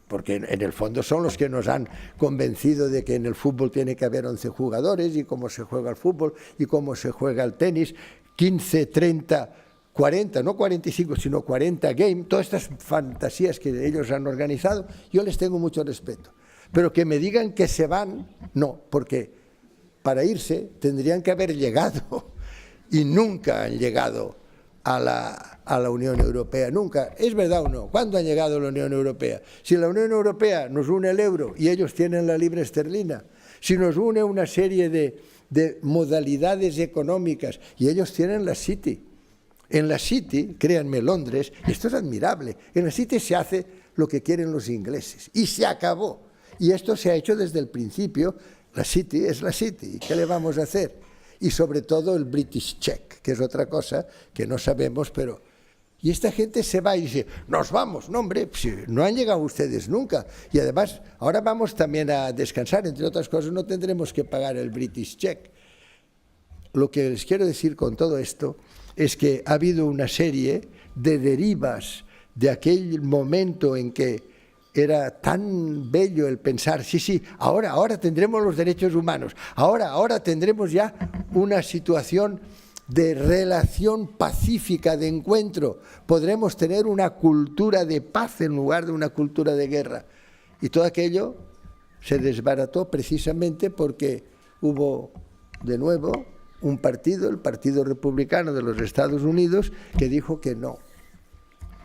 porque en el fondo son los que nos han convencido de que en el fútbol tiene que haber 11 jugadores y cómo se juega el fútbol y cómo se juega el tenis, 15, 30, 40, no 45, sino 40 game, todas estas fantasías que ellos han organizado, yo les tengo mucho respeto. Pero que me digan que se van, no, porque para irse tendrían que haber llegado y nunca han llegado a la Unión Europea, nunca. ¿Es verdad o no? ¿Cuándo han llegado a la Unión Europea? Si la Unión Europea nos une el euro y ellos tienen la libra esterlina, si nos une una serie de modalidades económicas y ellos tienen la City. En la City, créanme, Londres, esto es admirable, en la City se hace lo que quieren los ingleses y se acabó. Y esto se ha hecho desde el principio. La City es la City, ¿qué le vamos a hacer? Y sobre todo el British Check, que es otra cosa que no sabemos, pero... Y esta gente se va y dice, nos vamos. No, hombre, no han llegado ustedes nunca. Y además, ahora vamos también a descansar, entre otras cosas, no tendremos que pagar el British Check. Lo que les quiero decir con todo esto es que ha habido una serie de derivas de aquel momento en que era tan bello el pensar, sí, ahora tendremos los derechos humanos, ahora tendremos ya una situación de relación pacífica, de encuentro, podremos tener una cultura de paz en lugar de una cultura de guerra. Y todo aquello se desbarató precisamente porque hubo de nuevo un partido, el Partido Republicano de los Estados Unidos, que dijo que no.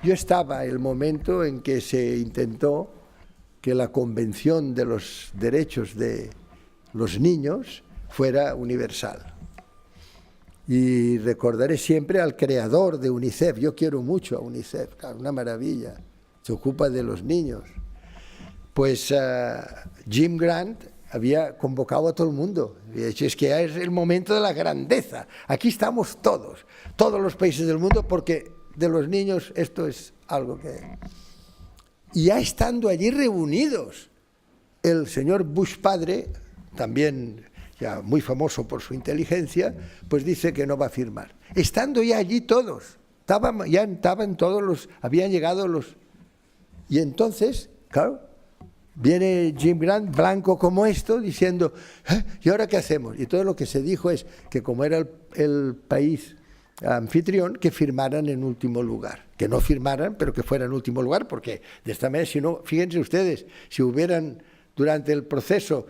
Yo estaba en el momento en que se intentó que la Convención de los Derechos de los Niños fuera universal. Y recordaré siempre al creador de UNICEF. Yo quiero mucho a UNICEF, claro, una maravilla. Se ocupa de los niños. Pues Jim Grant había convocado a todo el mundo. Y ha dicho, es que es el momento de la grandeza. Aquí estamos todos los países del mundo, porque de los niños esto es algo que... Y ya estando allí reunidos, el señor Bush padre, también ya muy famoso por su inteligencia, pues dice que no va a firmar. Estando ya allí todos, estaban todos los, habían llegado los... Y entonces, claro, viene Jim Grant, blanco como esto, diciendo, ¿y ahora qué hacemos? Y todo lo que se dijo es que como era el país anfitrión, que firmaran en último lugar. Que no firmaran, pero que fueran en último lugar, porque de esta manera, si no, fíjense ustedes, si hubieran durante el proceso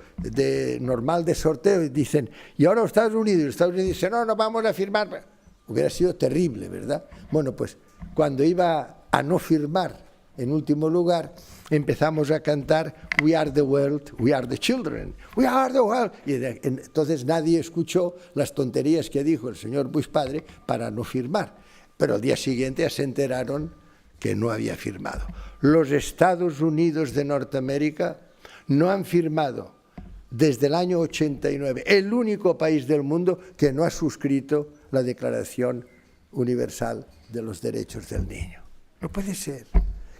normal de sorteo, dicen, y ahora Estados Unidos dice, no, no vamos a firmar, hubiera sido terrible, ¿verdad? Bueno, pues cuando iba a no firmar en último lugar, empezamos a cantar We are the world, we are the children, we are the world. Y entonces nadie escuchó las tonterías que dijo el señor Bush padre para no firmar. Pero al día siguiente se enteraron que no había firmado. Los Estados Unidos de Norteamérica no han firmado desde el año 89, el único país del mundo que no ha suscrito la Declaración Universal de los Derechos del Niño. No puede ser.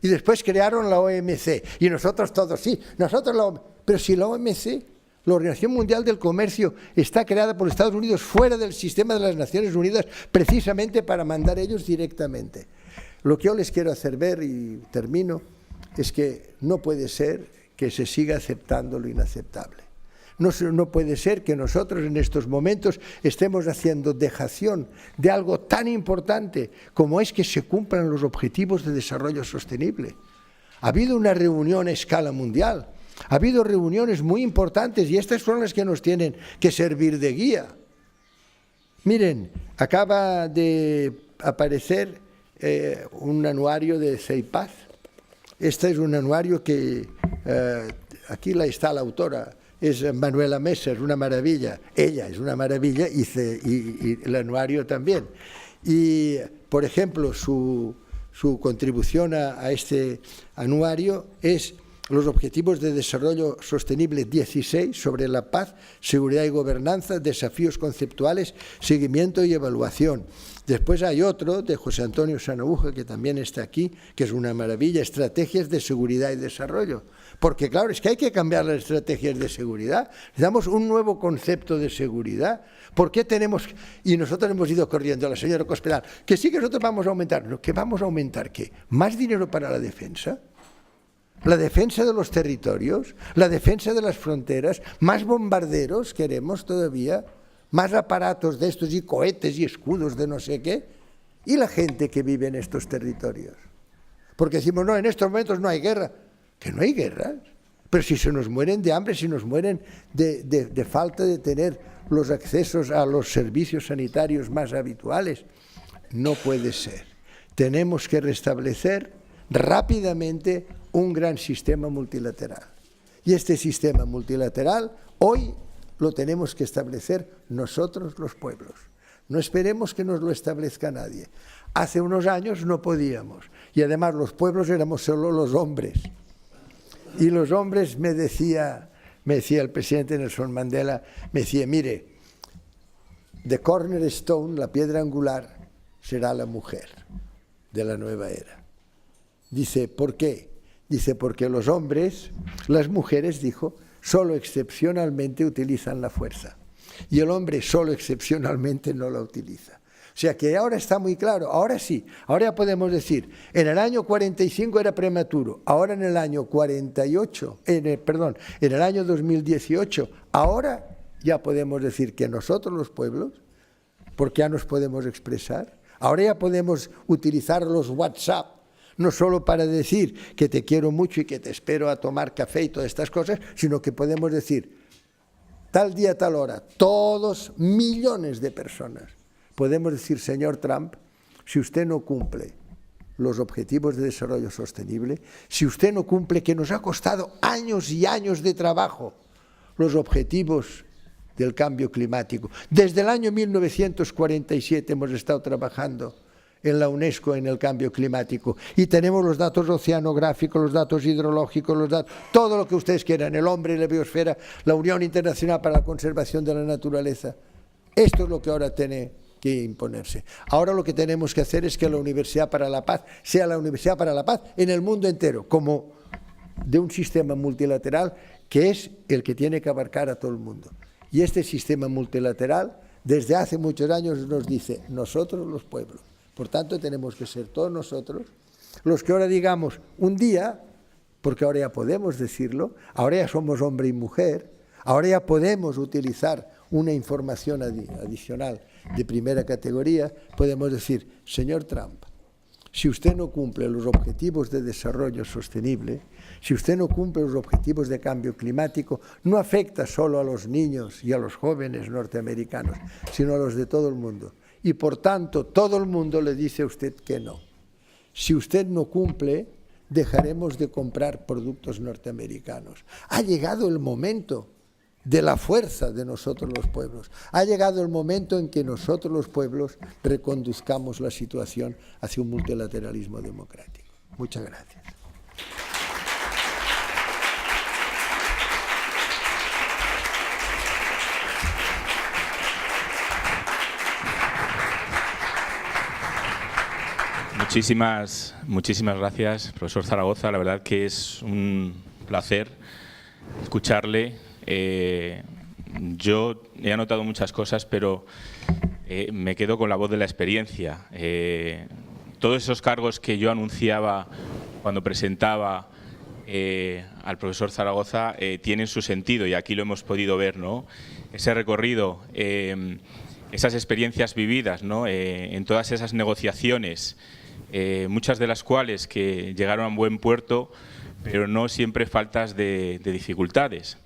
Y después crearon la OMC, y nosotros todos, sí, nosotros la OMC. Pero si la OMC, la Organización Mundial del Comercio, está creada por Estados Unidos fuera del sistema de las Naciones Unidas, precisamente para mandar ellos directamente. Lo que yo les quiero hacer ver, y termino, es que no puede ser que se siga aceptando lo inaceptable. No puede ser que nosotros en estos momentos estemos haciendo dejación de algo tan importante como es que se cumplan los objetivos de desarrollo sostenible. Ha habido una reunión a escala mundial, ha habido reuniones muy importantes y estas son las que nos tienen que servir de guía. Miren, acaba de aparecer un anuario de CEIPAZ. Este es un anuario que aquí está la autora, es Manuela Mesa, es una maravilla. Ella es una maravilla y el anuario también. Y, por ejemplo, su contribución a este anuario es los Objetivos de Desarrollo Sostenible 16 sobre la paz, seguridad y gobernanza, desafíos conceptuales, seguimiento y evaluación. Después hay otro de José Antonio Sanouja, que también está aquí, que es una maravilla, estrategias de seguridad y desarrollo. Porque claro, es que hay que cambiar las estrategias de seguridad. Necesitamos un nuevo concepto de seguridad. ¿Por qué tenemos...? Y nosotros hemos ido corriendo a la señora Cospedal, que sí que nosotros vamos a aumentar. ¿No? ¿Qué vamos a aumentar? ¿Qué? ¿Más dinero para la defensa? La defensa de los territorios, la defensa de las fronteras, más bombarderos queremos todavía, más aparatos de estos y cohetes y escudos de no sé qué, y la gente que vive en estos territorios. Porque decimos, no, en estos momentos no hay guerra. Que no hay guerras, pero si se nos mueren de hambre, si nos mueren de falta de tener los accesos a los servicios sanitarios más habituales, no puede ser. Tenemos que restablecer rápidamente un gran sistema multilateral. Y este sistema multilateral hoy lo tenemos que establecer nosotros los pueblos. No esperemos que nos lo establezca nadie. Hace unos años no podíamos. Y además los pueblos éramos solo los hombres. Y los hombres, me decía el presidente Nelson Mandela, me decía, mire, the cornerstone, la piedra angular, será la mujer de la nueva era. Dice, ¿por qué? Dice, porque los hombres, las mujeres, dijo, solo excepcionalmente utilizan la fuerza. Y el hombre solo excepcionalmente no la utiliza. O sea que ahora está muy claro, ahora sí, ahora ya podemos decir, en el año 45 era prematuro, ahora en el año 48, en el año 2018, ahora ya podemos decir que nosotros los pueblos, porque ya nos podemos expresar, ahora ya podemos utilizar los WhatsApp, no solo para decir que te quiero mucho y que te espero a tomar café y todas estas cosas, sino que podemos decir, tal día, tal hora, todos, millones de personas, podemos decir, señor Trump, si usted no cumple los objetivos de desarrollo sostenible, si usted no cumple, que nos ha costado años y años de trabajo, los objetivos del cambio climático. Desde el año 1947 hemos estado trabajando en la UNESCO en el cambio climático y tenemos los datos oceanográficos, los datos hidrológicos, los datos, todo lo que ustedes quieran, el hombre y la biosfera, la Unión Internacional para la Conservación de la Naturaleza. Esto es lo que ahora tiene que imponerse. Ahora lo que tenemos que hacer es que la Universidad para la Paz sea la Universidad para la Paz en el mundo entero, como de un sistema multilateral que es el que tiene que abarcar a todo el mundo. Y este sistema multilateral, desde hace muchos años, nos dice, nosotros los pueblos. Por tanto, tenemos que ser todos nosotros los que ahora digamos un día, porque ahora ya podemos decirlo, ahora ya somos hombre y mujer, ahora ya podemos utilizar una información adicional de primera categoría, podemos decir, señor Trump, si usted no cumple los objetivos de desarrollo sostenible, si usted no cumple los objetivos de cambio climático, no afecta solo a los niños y a los jóvenes norteamericanos, sino a los de todo el mundo. Y por tanto, todo el mundo le dice a usted que no. Si usted no cumple, dejaremos de comprar productos norteamericanos. Ha llegado el momento de la fuerza de nosotros los pueblos. Ha llegado el momento en que nosotros los pueblos reconduzcamos la situación hacia un multilateralismo democrático. Muchas gracias. Muchísimas gracias, profesor Zaragoza. La verdad que es un placer escucharle. Yo he anotado muchas cosas, pero me quedo con la voz de la experiencia. Todos esos cargos que yo anunciaba cuando presentaba al profesor Zaragoza tienen su sentido y aquí lo hemos podido ver, ¿no? Ese recorrido, esas experiencias vividas, ¿no? En todas esas negociaciones, muchas de las cuales que llegaron a un buen puerto, pero no siempre faltas de dificultades.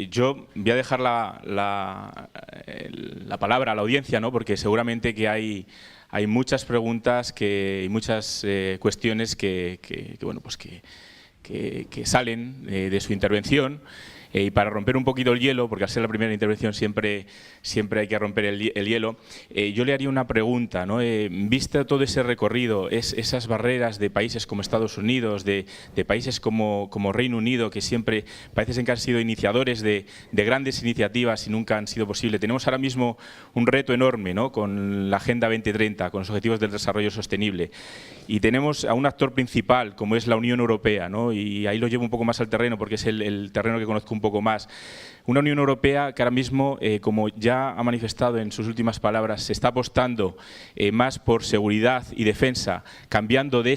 Yo voy a dejar la palabra a la audiencia, ¿no? Porque seguramente que hay muchas preguntas y muchas cuestiones que salen de su intervención. Y para romper un poquito el hielo, porque al ser la primera intervención siempre hay que romper el hielo, yo le haría una pregunta, ¿no? Vista todo ese recorrido, esas barreras de países como Estados Unidos, de países como Reino Unido, que siempre parece que han sido iniciadores de grandes iniciativas y nunca han sido posible. Tenemos ahora mismo un reto enorme, ¿no? Con la Agenda 2030, con los Objetivos del Desarrollo Sostenible. Y tenemos a un actor principal, como es la Unión Europea, ¿no? Y ahí lo llevo un poco más al terreno, porque es el terreno que conozco un poco más. Una Unión Europea que ahora mismo, como ya ha manifestado en sus últimas palabras, se está apostando más por seguridad y defensa, cambiando de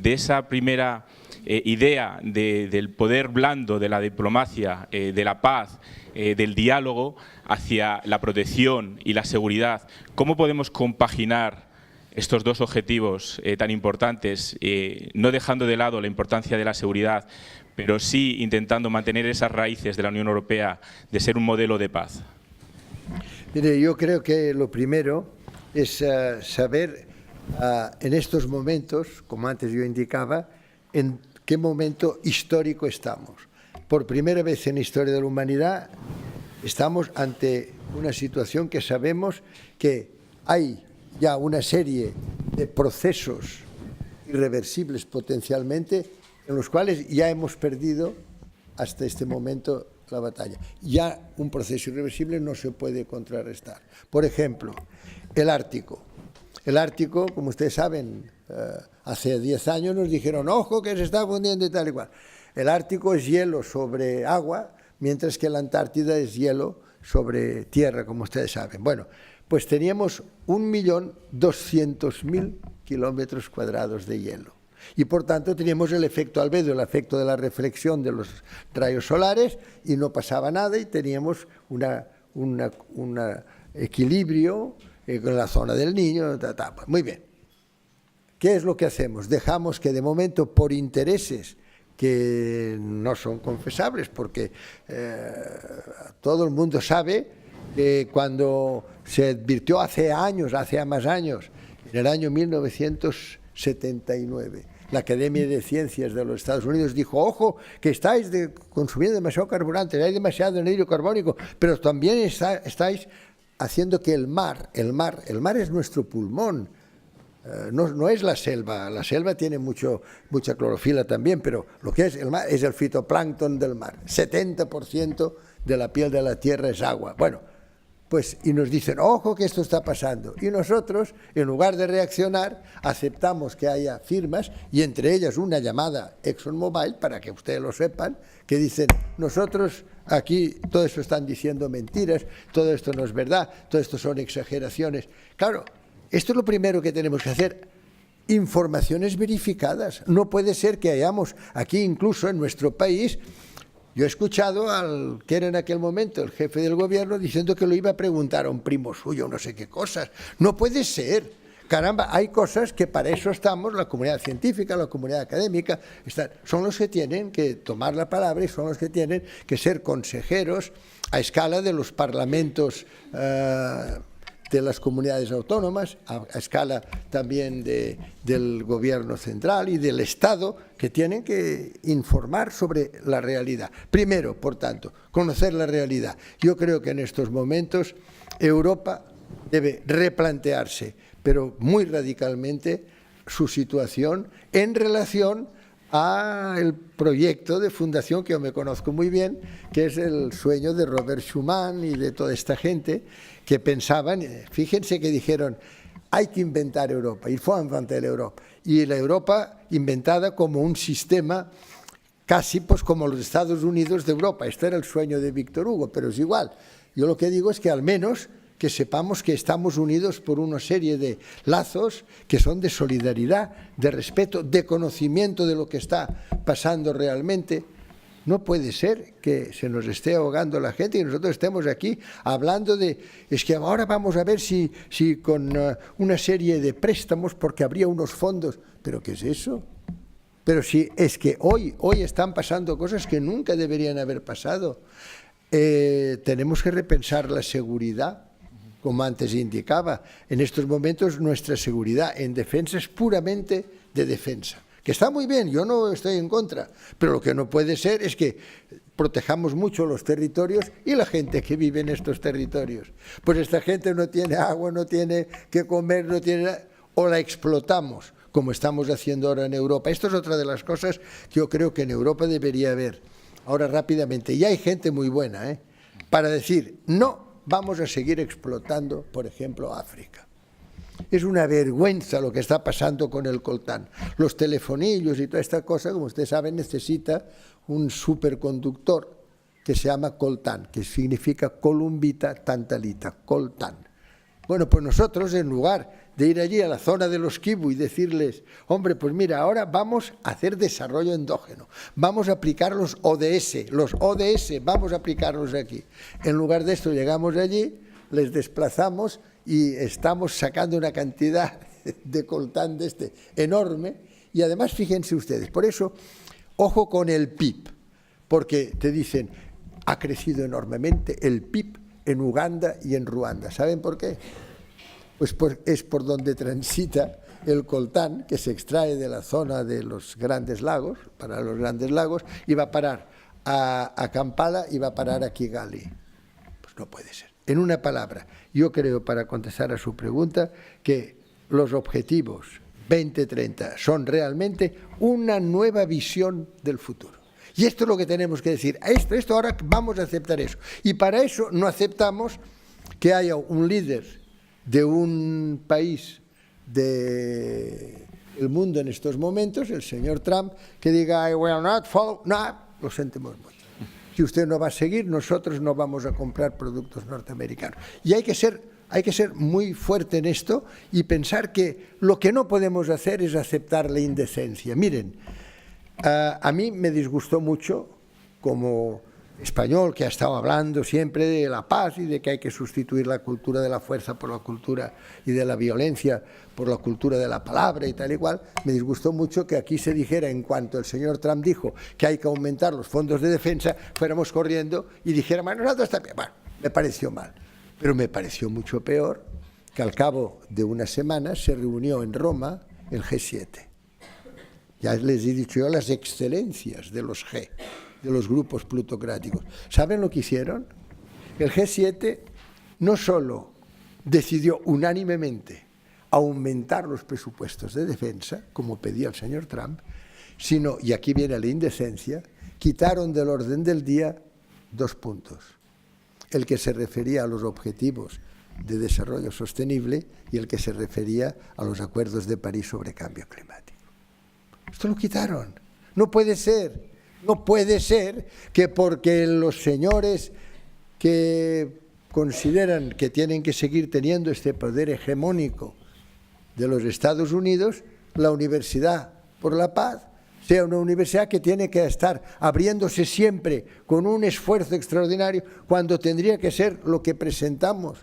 esa primera idea del poder blando, de la diplomacia, de la paz, del diálogo, hacia la protección y la seguridad. ¿Cómo podemos compaginar estos dos objetivos tan importantes, no dejando de lado la importancia de la seguridad, pero sí intentando mantener esas raíces de la Unión Europea de ser un modelo de paz? Mire, yo creo que lo primero es saber en estos momentos, como antes yo indicaba, en qué momento histórico estamos. Por primera vez en la historia de la humanidad estamos ante una situación que sabemos que hay ya una serie de procesos irreversibles potencialmente en los cuales ya hemos perdido hasta este momento la batalla. Ya un proceso irreversible no se puede contrarrestar. Por ejemplo, el Ártico. El Ártico, como ustedes saben, hace 10 años nos dijeron, ojo que se está fundiendo y tal y cual. El Ártico es hielo sobre agua, mientras que la Antártida es hielo sobre tierra, como ustedes saben. Bueno, pues teníamos 1.200.000 kilómetros cuadrados de hielo. Y por tanto teníamos el efecto albedo, el efecto de la reflexión de los rayos solares, y no pasaba nada y teníamos un equilibrio con la zona del Niño. Muy bien. ¿Qué es lo que hacemos? Dejamos que de momento, por intereses que no son confesables, porque todo el mundo sabe que cuando se advirtió hace más años, en el año 1979, la Academia de Ciencias de los Estados Unidos dijo, ojo, que estáis consumiendo demasiado carburante, hay demasiado anhídrido carbónico, pero también estáis haciendo que el mar es nuestro pulmón, no es la selva tiene mucha clorofila también, pero lo que es el mar es el fitoplancton del mar, 70% de la piel de la tierra es agua. Bueno, pues y nos dicen, ojo que esto está pasando, y nosotros, en lugar de reaccionar, aceptamos que haya firmas, y entre ellas una llamada ExxonMobil, para que ustedes lo sepan, que dicen, nosotros aquí todo esto están diciendo mentiras, todo esto no es verdad, todo esto son exageraciones. Claro, esto es lo primero que tenemos que hacer, informaciones verificadas. No puede ser que hayamos aquí, incluso en nuestro país, yo he escuchado al que era en aquel momento el jefe del gobierno diciendo que lo iba a preguntar a un primo suyo, no sé qué cosas. No puede ser. Caramba, hay cosas que para eso estamos, la comunidad científica, la comunidad académica, son los que tienen que tomar la palabra y son los que tienen que ser consejeros a escala de los parlamentos de las comunidades autónomas, a escala también del gobierno central y del Estado, que tienen que informar sobre la realidad. Primero, por tanto, conocer la realidad. Yo creo que en estos momentos Europa debe replantearse, pero muy radicalmente, su situación en relación al proyecto de fundación que yo me conozco muy bien, que es el sueño de Robert Schuman y de toda esta gente que pensaban, fíjense que dijeron, hay que inventar Europa, il faut inventer l'Europe, y la Europa inventada como un sistema casi pues como los Estados Unidos de Europa. Este era el sueño de Víctor Hugo, pero es igual. Yo lo que digo es que al menos que sepamos que estamos unidos por una serie de lazos que son de solidaridad, de respeto, de conocimiento de lo que está pasando realmente. No puede ser que se nos esté ahogando la gente y nosotros estemos aquí hablando de, es que ahora vamos a ver si con una serie de préstamos, porque habría unos fondos, ¿pero qué es eso? Pero si es que hoy están pasando cosas que nunca deberían haber pasado. Tenemos que repensar la seguridad, como antes indicaba. En estos momentos nuestra seguridad en defensa es puramente de defensa, que está muy bien, yo no estoy en contra, pero lo que no puede ser es que protejamos mucho los territorios y la gente que vive en estos territorios. Pues esta gente no tiene agua, no tiene que comer, no tiene nada, o la explotamos, como estamos haciendo ahora en Europa. Esto es otra de las cosas que yo creo que en Europa debería haber. Ahora rápidamente, y hay gente muy buena, para decir, no vamos a seguir explotando, por ejemplo, África. Es una vergüenza lo que está pasando con el coltán. Los telefonillos y toda esta cosa, como ustedes saben, necesita un superconductor que se llama coltán, que significa columbita tantalita, coltán. Bueno, pues nosotros, en lugar de ir allí a la zona de los kibu y decirles, hombre, pues mira, ahora vamos a hacer desarrollo endógeno, vamos a aplicar los ODS, vamos a aplicarlos aquí. En lugar de esto, llegamos allí, les desplazamos y estamos sacando una cantidad de coltán de este enorme. Y además, fíjense ustedes, por eso, ojo con el PIB, porque te dicen, ha crecido enormemente el PIB en Uganda y en Ruanda. ¿Saben por qué? Pues es por donde transita el coltán, que se extrae de la zona de los grandes lagos, para los grandes lagos, y va a parar a Kampala y va a parar a Kigali. Pues no puede ser. En una palabra, yo creo, para contestar a su pregunta, que los objetivos 2030 son realmente una nueva visión del futuro. Y esto es lo que tenemos que decir. Esto ahora vamos a aceptar eso. Y para eso no aceptamos que haya un líder de un país del mundo en estos momentos, el señor Trump, que diga, I will not follow, no, lo sentimos mucho. Si usted no va a seguir, nosotros no vamos a comprar productos norteamericanos. Y hay que ser muy fuerte en esto y pensar que lo que no podemos hacer es aceptar la indecencia. Miren, a mí me disgustó mucho, como español que ha estado hablando siempre de la paz y de que hay que sustituir la cultura de la fuerza por la cultura y de la violencia por la cultura de la palabra y tal y cual, me disgustó mucho que aquí se dijera, en cuanto el señor Trump dijo que hay que aumentar los fondos de defensa, fuéramos corriendo y dijéramos, nosotros también. Bueno, me pareció mal, pero me pareció mucho peor que al cabo de unas semanas se reunió en Roma el G7. Ya les he dicho yo las excelencias de los G, de los grupos plutocráticos. ¿Saben lo que hicieron? El G7 no solo decidió unánimemente aumentar los presupuestos de defensa, como pedía el señor Trump, sino, y aquí viene la indecencia, quitaron del orden del día 2 puntos. El que se refería a los objetivos de desarrollo sostenible y el que se refería a los acuerdos de París sobre cambio climático. Esto lo quitaron. No puede ser que porque los señores que consideran que tienen que seguir teniendo este poder hegemónico de los Estados Unidos, la Universidad por la Paz sea una universidad que tiene que estar abriéndose siempre con un esfuerzo extraordinario, cuando tendría que ser lo que presentamos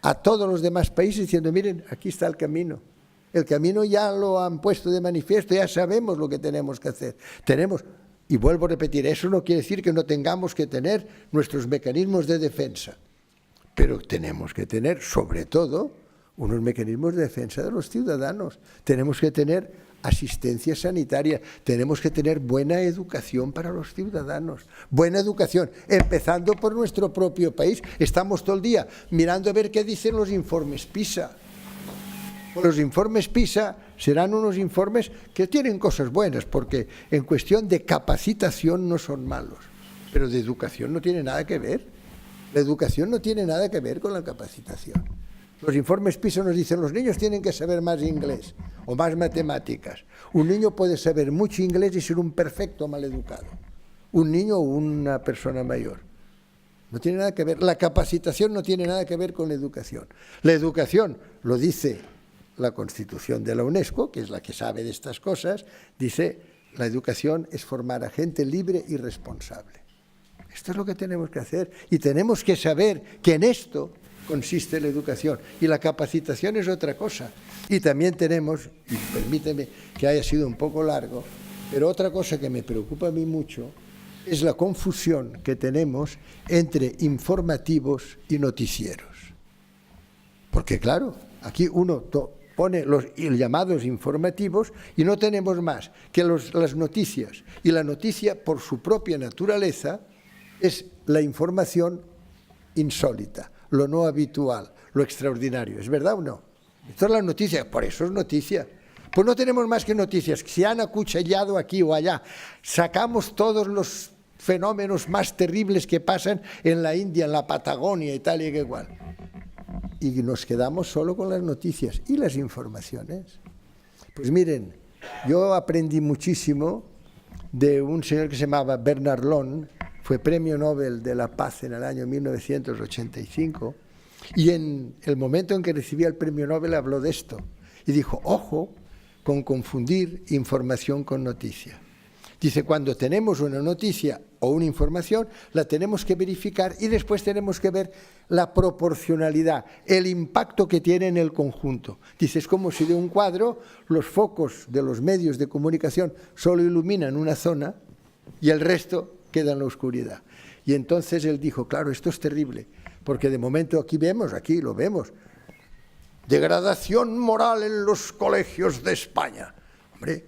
a todos los demás países, diciendo, miren, aquí está el camino. El camino ya lo han puesto de manifiesto, ya sabemos lo que tenemos que hacer. Y vuelvo a repetir, eso no quiere decir que no tengamos que tener nuestros mecanismos de defensa, pero tenemos que tener, sobre todo, unos mecanismos de defensa de los ciudadanos. Tenemos que tener asistencia sanitaria, tenemos que tener buena educación para los ciudadanos, buena educación, empezando por nuestro propio país. Estamos todo el día mirando a ver qué dicen los informes PISA. Los informes PISA serán unos informes que tienen cosas buenas, porque en cuestión de capacitación no son malos, pero de educación no tiene nada que ver. La educación no tiene nada que ver con la capacitación. Los informes PISA nos dicen, los niños tienen que saber más inglés o más matemáticas. Un niño puede saber mucho inglés y ser un perfecto maleducado. Un niño o una persona mayor. No tiene nada que ver. La capacitación no tiene nada que ver con la educación. La educación, lo dice la Constitución de la UNESCO, que es la que sabe de estas cosas, dice, la educación es formar a gente libre y responsable. Esto es lo que tenemos que hacer. Y tenemos que saber que en esto consiste la educación, y la capacitación es otra cosa. Y también tenemos, y permíteme que haya sido un poco largo, pero otra cosa que me preocupa a mí mucho es la confusión que tenemos entre informativos y noticieros. Porque claro, aquí uno pone los llamados informativos y no tenemos más que las noticias, y la noticia por su propia naturaleza es la información insólita, lo no habitual, lo extraordinario. ¿Es verdad o no? Esto es la noticia, por eso es noticia. Pues no tenemos más que noticias. Si han acuchillado aquí o allá, sacamos todos los fenómenos más terribles que pasan en la India, en la Patagonia y tal y que igual. Y nos quedamos solo con las noticias y las informaciones. Pues miren, yo aprendí muchísimo de un señor que se llamaba Bernard Long, fue Premio Nobel de la Paz en el año 1985, y en el momento en que recibía el Premio Nobel habló de esto, y dijo, ojo con confundir información con noticia. Dice, cuando tenemos una noticia o una información, la tenemos que verificar y después tenemos que ver la proporcionalidad, el impacto que tiene en el conjunto. Dice, es como si de un cuadro los focos de los medios de comunicación solo iluminan una zona y el resto queda en la oscuridad. Y entonces él dijo, claro, esto es terrible, porque de momento aquí lo vemos, degradación moral en los colegios de España. Hombre,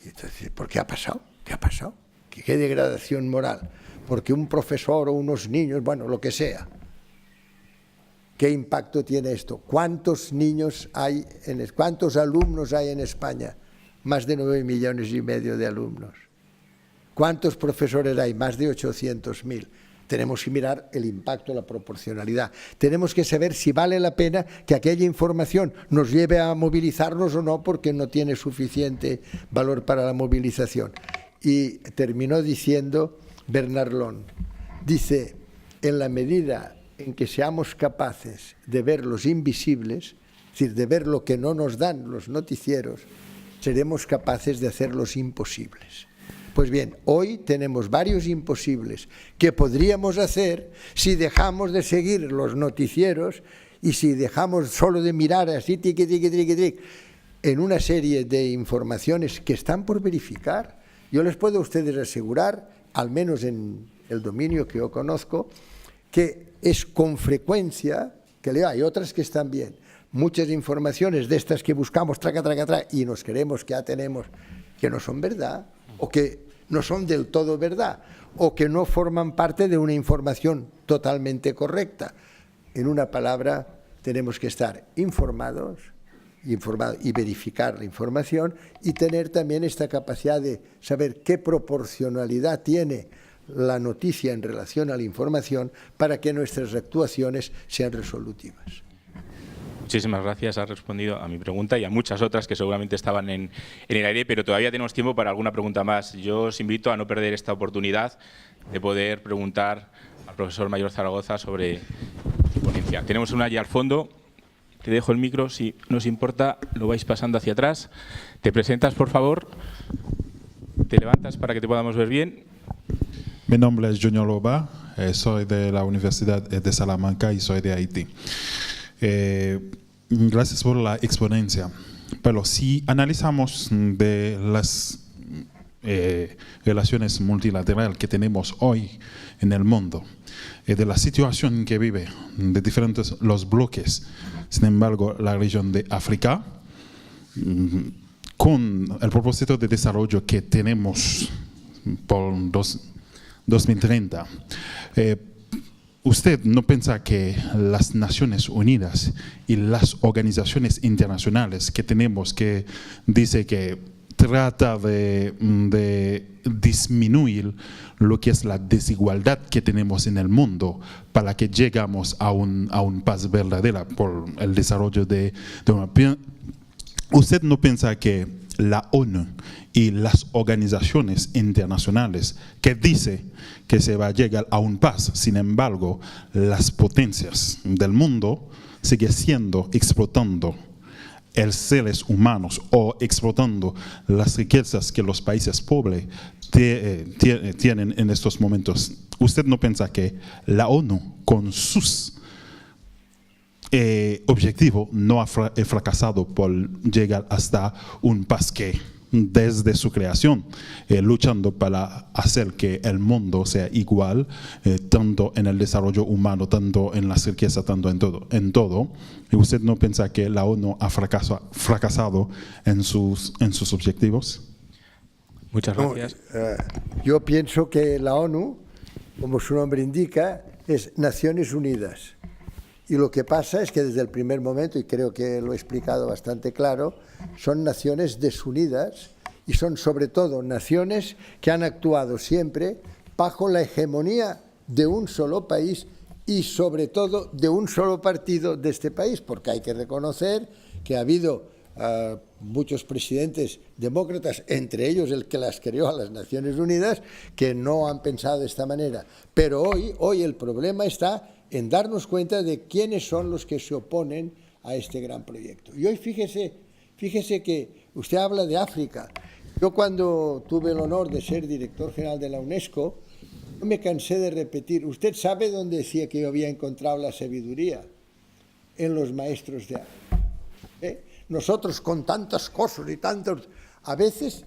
y entonces, ¿por qué ha pasado? ¿Qué ha pasado? ¿Qué degradación moral? Porque un profesor o unos niños, bueno, lo que sea. ¿Qué impacto tiene esto? ¿Cuántos niños hay, cuántos alumnos hay en España? Más de 9,5 millones de alumnos. ¿Cuántos profesores hay? Más de 800.000. Tenemos que mirar el impacto, la proporcionalidad. Tenemos que saber si vale la pena que aquella información nos lleve a movilizarnos o no, porque no tiene suficiente valor para la movilización. Y terminó diciendo Bernard Long, dice, en la medida en que seamos capaces de ver los invisibles, es decir, de ver lo que no nos dan los noticieros, seremos capaces de hacer los imposibles. Pues bien, hoy tenemos varios imposibles que podríamos hacer si dejamos de seguir los noticieros y si dejamos solo de mirar así, tiqui, tiqui, tiqui, tiqui, en una serie de informaciones que están por verificar. Yo les puedo a ustedes asegurar, al menos en el dominio que yo conozco, que es con frecuencia, que hay otras que están bien, muchas informaciones de estas que buscamos, traca, traca, traca, y nos creemos que ya tenemos que no son verdad, o que no son del todo verdad, o que no forman parte de una información totalmente correcta. En una palabra, tenemos que estar informados y verificar la información, y tener también esta capacidad de saber qué proporcionalidad tiene la noticia en relación a la información para que nuestras actuaciones sean resolutivas. Muchísimas gracias. Ha respondido a mi pregunta y a muchas otras que seguramente estaban en el aire, pero todavía tenemos tiempo para alguna pregunta más. Yo os invito a no perder esta oportunidad de poder preguntar al profesor Mayor Zaragoza sobre su ponencia. Tenemos una allí al fondo. Te dejo el micro, si no os importa, lo vais pasando hacia atrás. Te presentas, por favor. Te levantas para que te podamos ver bien. Mi nombre es Junior Loba, soy de la Universidad de Salamanca y soy de Haití. Gracias por la exponencia. Pero si analizamos de las relaciones multilaterales que tenemos hoy en el mundo, de la situación que vive de diferentes los bloques, sin embargo, la región de África, con el propósito de desarrollo que tenemos por 2030, ¿usted no piensa que las Naciones Unidas y las organizaciones internacionales que tenemos, que dice que trata de disminuir lo que es la desigualdad que tenemos en el mundo para que lleguemos a un paz verdadera por el desarrollo de una... ¿Usted no piensa que la ONU y las organizaciones internacionales que dice que se va a llegar a un paz, sin embargo, las potencias del mundo siguen siendo explotando los seres humanos o explotando las riquezas que los países pobres tienen en estos momentos? ¿Usted no piensa que la ONU con sus objetivos no ha fracasado por llegar hasta un paz que desde su creación, luchando para hacer que el mundo sea igual, tanto en el desarrollo humano, tanto en las riquezas, tanto en todo? ¿Y usted no piensa que la ONU ha fracasado en sus objetivos? Muchas gracias. Yo pienso que la ONU, como su nombre indica, es Naciones Unidas. Y lo que pasa es que desde el primer momento, y creo que lo he explicado bastante claro, son naciones desunidas y son sobre todo naciones que han actuado siempre bajo la hegemonía de un solo país y sobre todo de un solo partido de este país, porque hay que reconocer que ha habido muchos presidentes demócratas, entre ellos el que las creó a las Naciones Unidas, que no han pensado de esta manera. Pero hoy el problema está en darnos cuenta de quiénes son los que se oponen a este gran proyecto. Y hoy fíjese que usted habla de África. Yo cuando tuve el honor de ser director general de la UNESCO, no me cansé de repetir, ¿usted sabe dónde decía que yo había encontrado la sabiduría? En los maestros de África. Nosotros con tantas cosas y tantos... A veces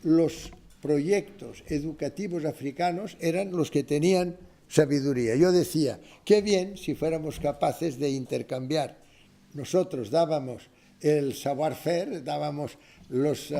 los proyectos educativos africanos eran los que tenían sabiduría. Yo decía, qué bien si fuéramos capaces de intercambiar. Nosotros dábamos el savoir-faire, dábamos los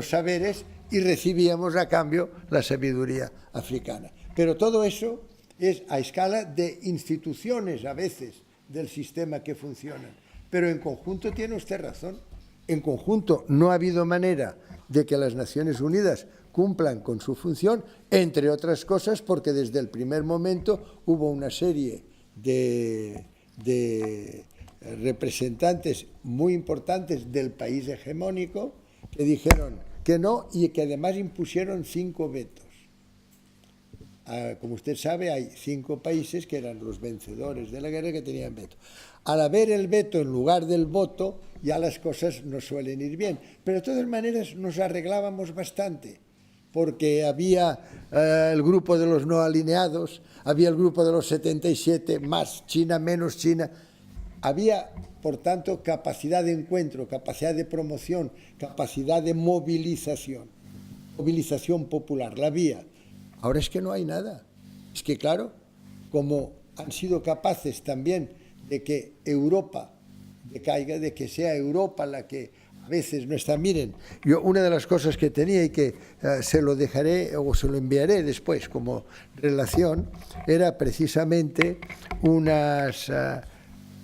saberes y recibíamos a cambio la sabiduría africana. Pero todo eso es a escala de instituciones a veces del sistema que funcionan. Pero en conjunto tiene usted razón. En conjunto no ha habido manera de que las Naciones Unidas cumplan con su función, entre otras cosas porque desde el primer momento hubo una serie de representantes muy importantes del país hegemónico que dijeron que no y que además impusieron 5 vetos. Como usted sabe, hay 5 países que eran los vencedores de la guerra que tenían veto. Al haber el veto en lugar del voto, ya las cosas no suelen ir bien. Pero de todas maneras nos arreglábamos bastante, porque había el grupo de los no alineados, había el grupo de los 77, más China, menos China. Había, por tanto, capacidad de encuentro, capacidad de promoción, capacidad de movilización popular, la había. Ahora es que no hay nada. Es que, claro, como han sido capaces también de que Europa decaiga, de que sea Europa la que a veces no está. Miren, yo una de las cosas que tenía y que se lo dejaré o se lo enviaré después como relación era precisamente una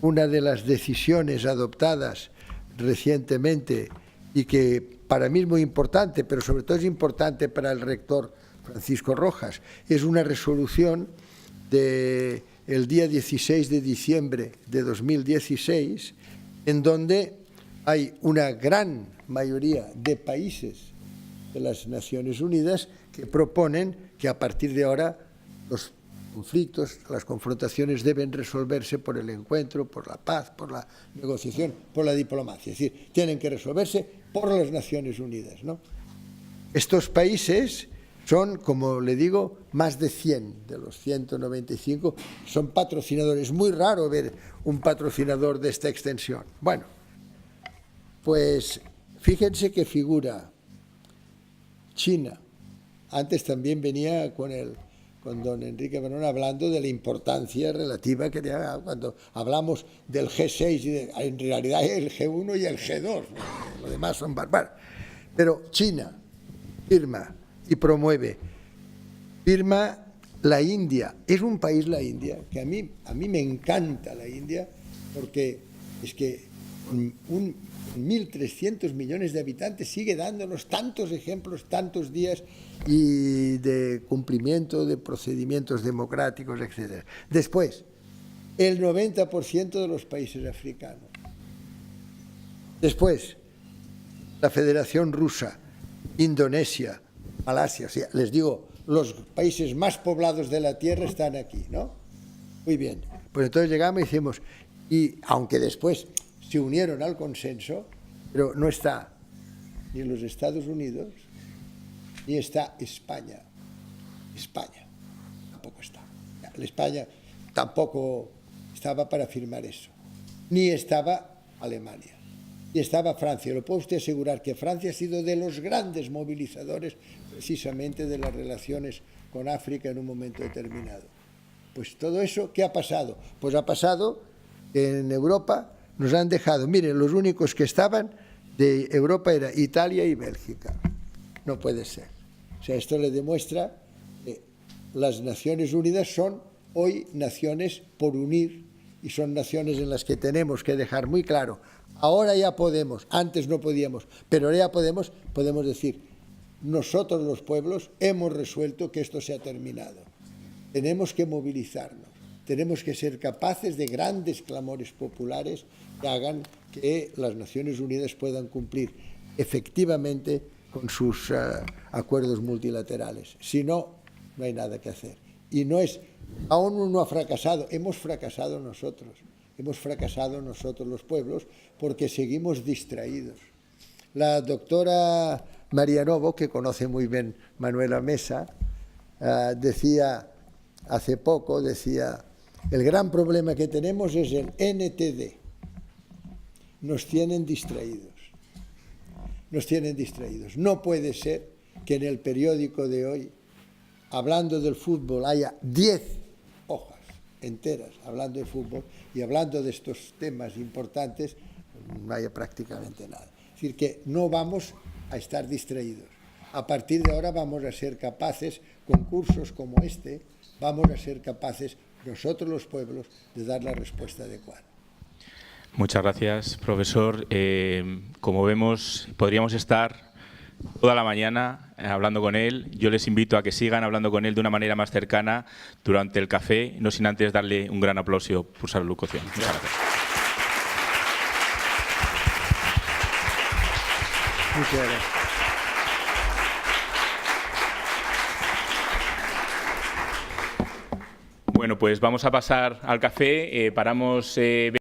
de las decisiones adoptadas recientemente y que para mí es muy importante, pero sobre todo es importante para el rector Francisco Rojas. Es una resolución del día 16 de diciembre de 2016, en donde hay una gran mayoría de países de las Naciones Unidas que proponen que a partir de ahora los conflictos, las confrontaciones deben resolverse por el encuentro, por la paz, por la negociación, por la diplomacia. Es decir, tienen que resolverse por las Naciones Unidas, ¿no? Estos países son, como le digo, más de 100 de los 195 son patrocinadores. Es muy raro ver un patrocinador de esta extensión. Bueno, pues fíjense que figura China. Antes también venía con don Enrique Barón hablando de la importancia relativa que tiene cuando hablamos del G6 y en realidad el G1 y el G2, ¿no? Lo demás son bárbaros. Pero China firma y promueve, firma la India. Es un país, la India, que a mí me encanta la India, porque es que con 1.300 millones de habitantes sigue dándonos tantos ejemplos, tantos días y de cumplimiento de procedimientos democráticos, etc. Después, el 90% de los países africanos. Después, la Federación Rusa, Indonesia, Malasia, o sea, les digo, los países más poblados de la Tierra están aquí, ¿no? Muy bien, pues entonces llegamos y decimos, y aunque después se unieron al consenso, pero no está ni los Estados Unidos, ni está España. España tampoco está. España tampoco estaba para firmar eso. Ni estaba Alemania. Y estaba Francia. Lo puede usted asegurar que Francia ha sido de los grandes movilizadores precisamente de las relaciones con África en un momento determinado. Pues todo eso, ¿qué ha pasado? Pues ha pasado que en Europa nos han dejado, miren, los únicos que estaban de Europa era Italia y Bélgica. No puede ser. O sea, esto le demuestra que las Naciones Unidas son hoy naciones por unir y son naciones en las que tenemos que dejar muy claro. Ahora ya podemos, antes no podíamos, pero ahora ya podemos decir, nosotros los pueblos hemos resuelto que esto se ha terminado. Tenemos que movilizarnos, tenemos que ser capaces de grandes clamores populares que hagan que las Naciones Unidas puedan cumplir efectivamente con sus acuerdos multilaterales. Si no, no hay nada que hacer. Y no es, la ONU no ha fracasado, hemos fracasado nosotros los pueblos, porque seguimos distraídos. La doctora María Novo, que conoce muy bien Manuela Mesa, decía hace poco, el gran problema que tenemos es el NTD. Nos tienen distraídos. No puede ser que en el periódico de hoy, hablando del fútbol, haya 10 hojas enteras hablando de fútbol y hablando de estos temas importantes, no haya prácticamente nada. Es decir, que no vamos a estar distraídos. A partir de ahora vamos a ser capaces, con cursos como este, vamos a ser capaces, nosotros los pueblos, de dar la respuesta adecuada. Muchas gracias, profesor. Como vemos, podríamos estar toda la mañana hablando con él. Yo les invito a que sigan hablando con él de una manera más cercana durante el café, no sin antes darle un gran aplauso por su alocución. Muchas gracias. Muchas gracias. Bueno, pues vamos a pasar al café. Paramos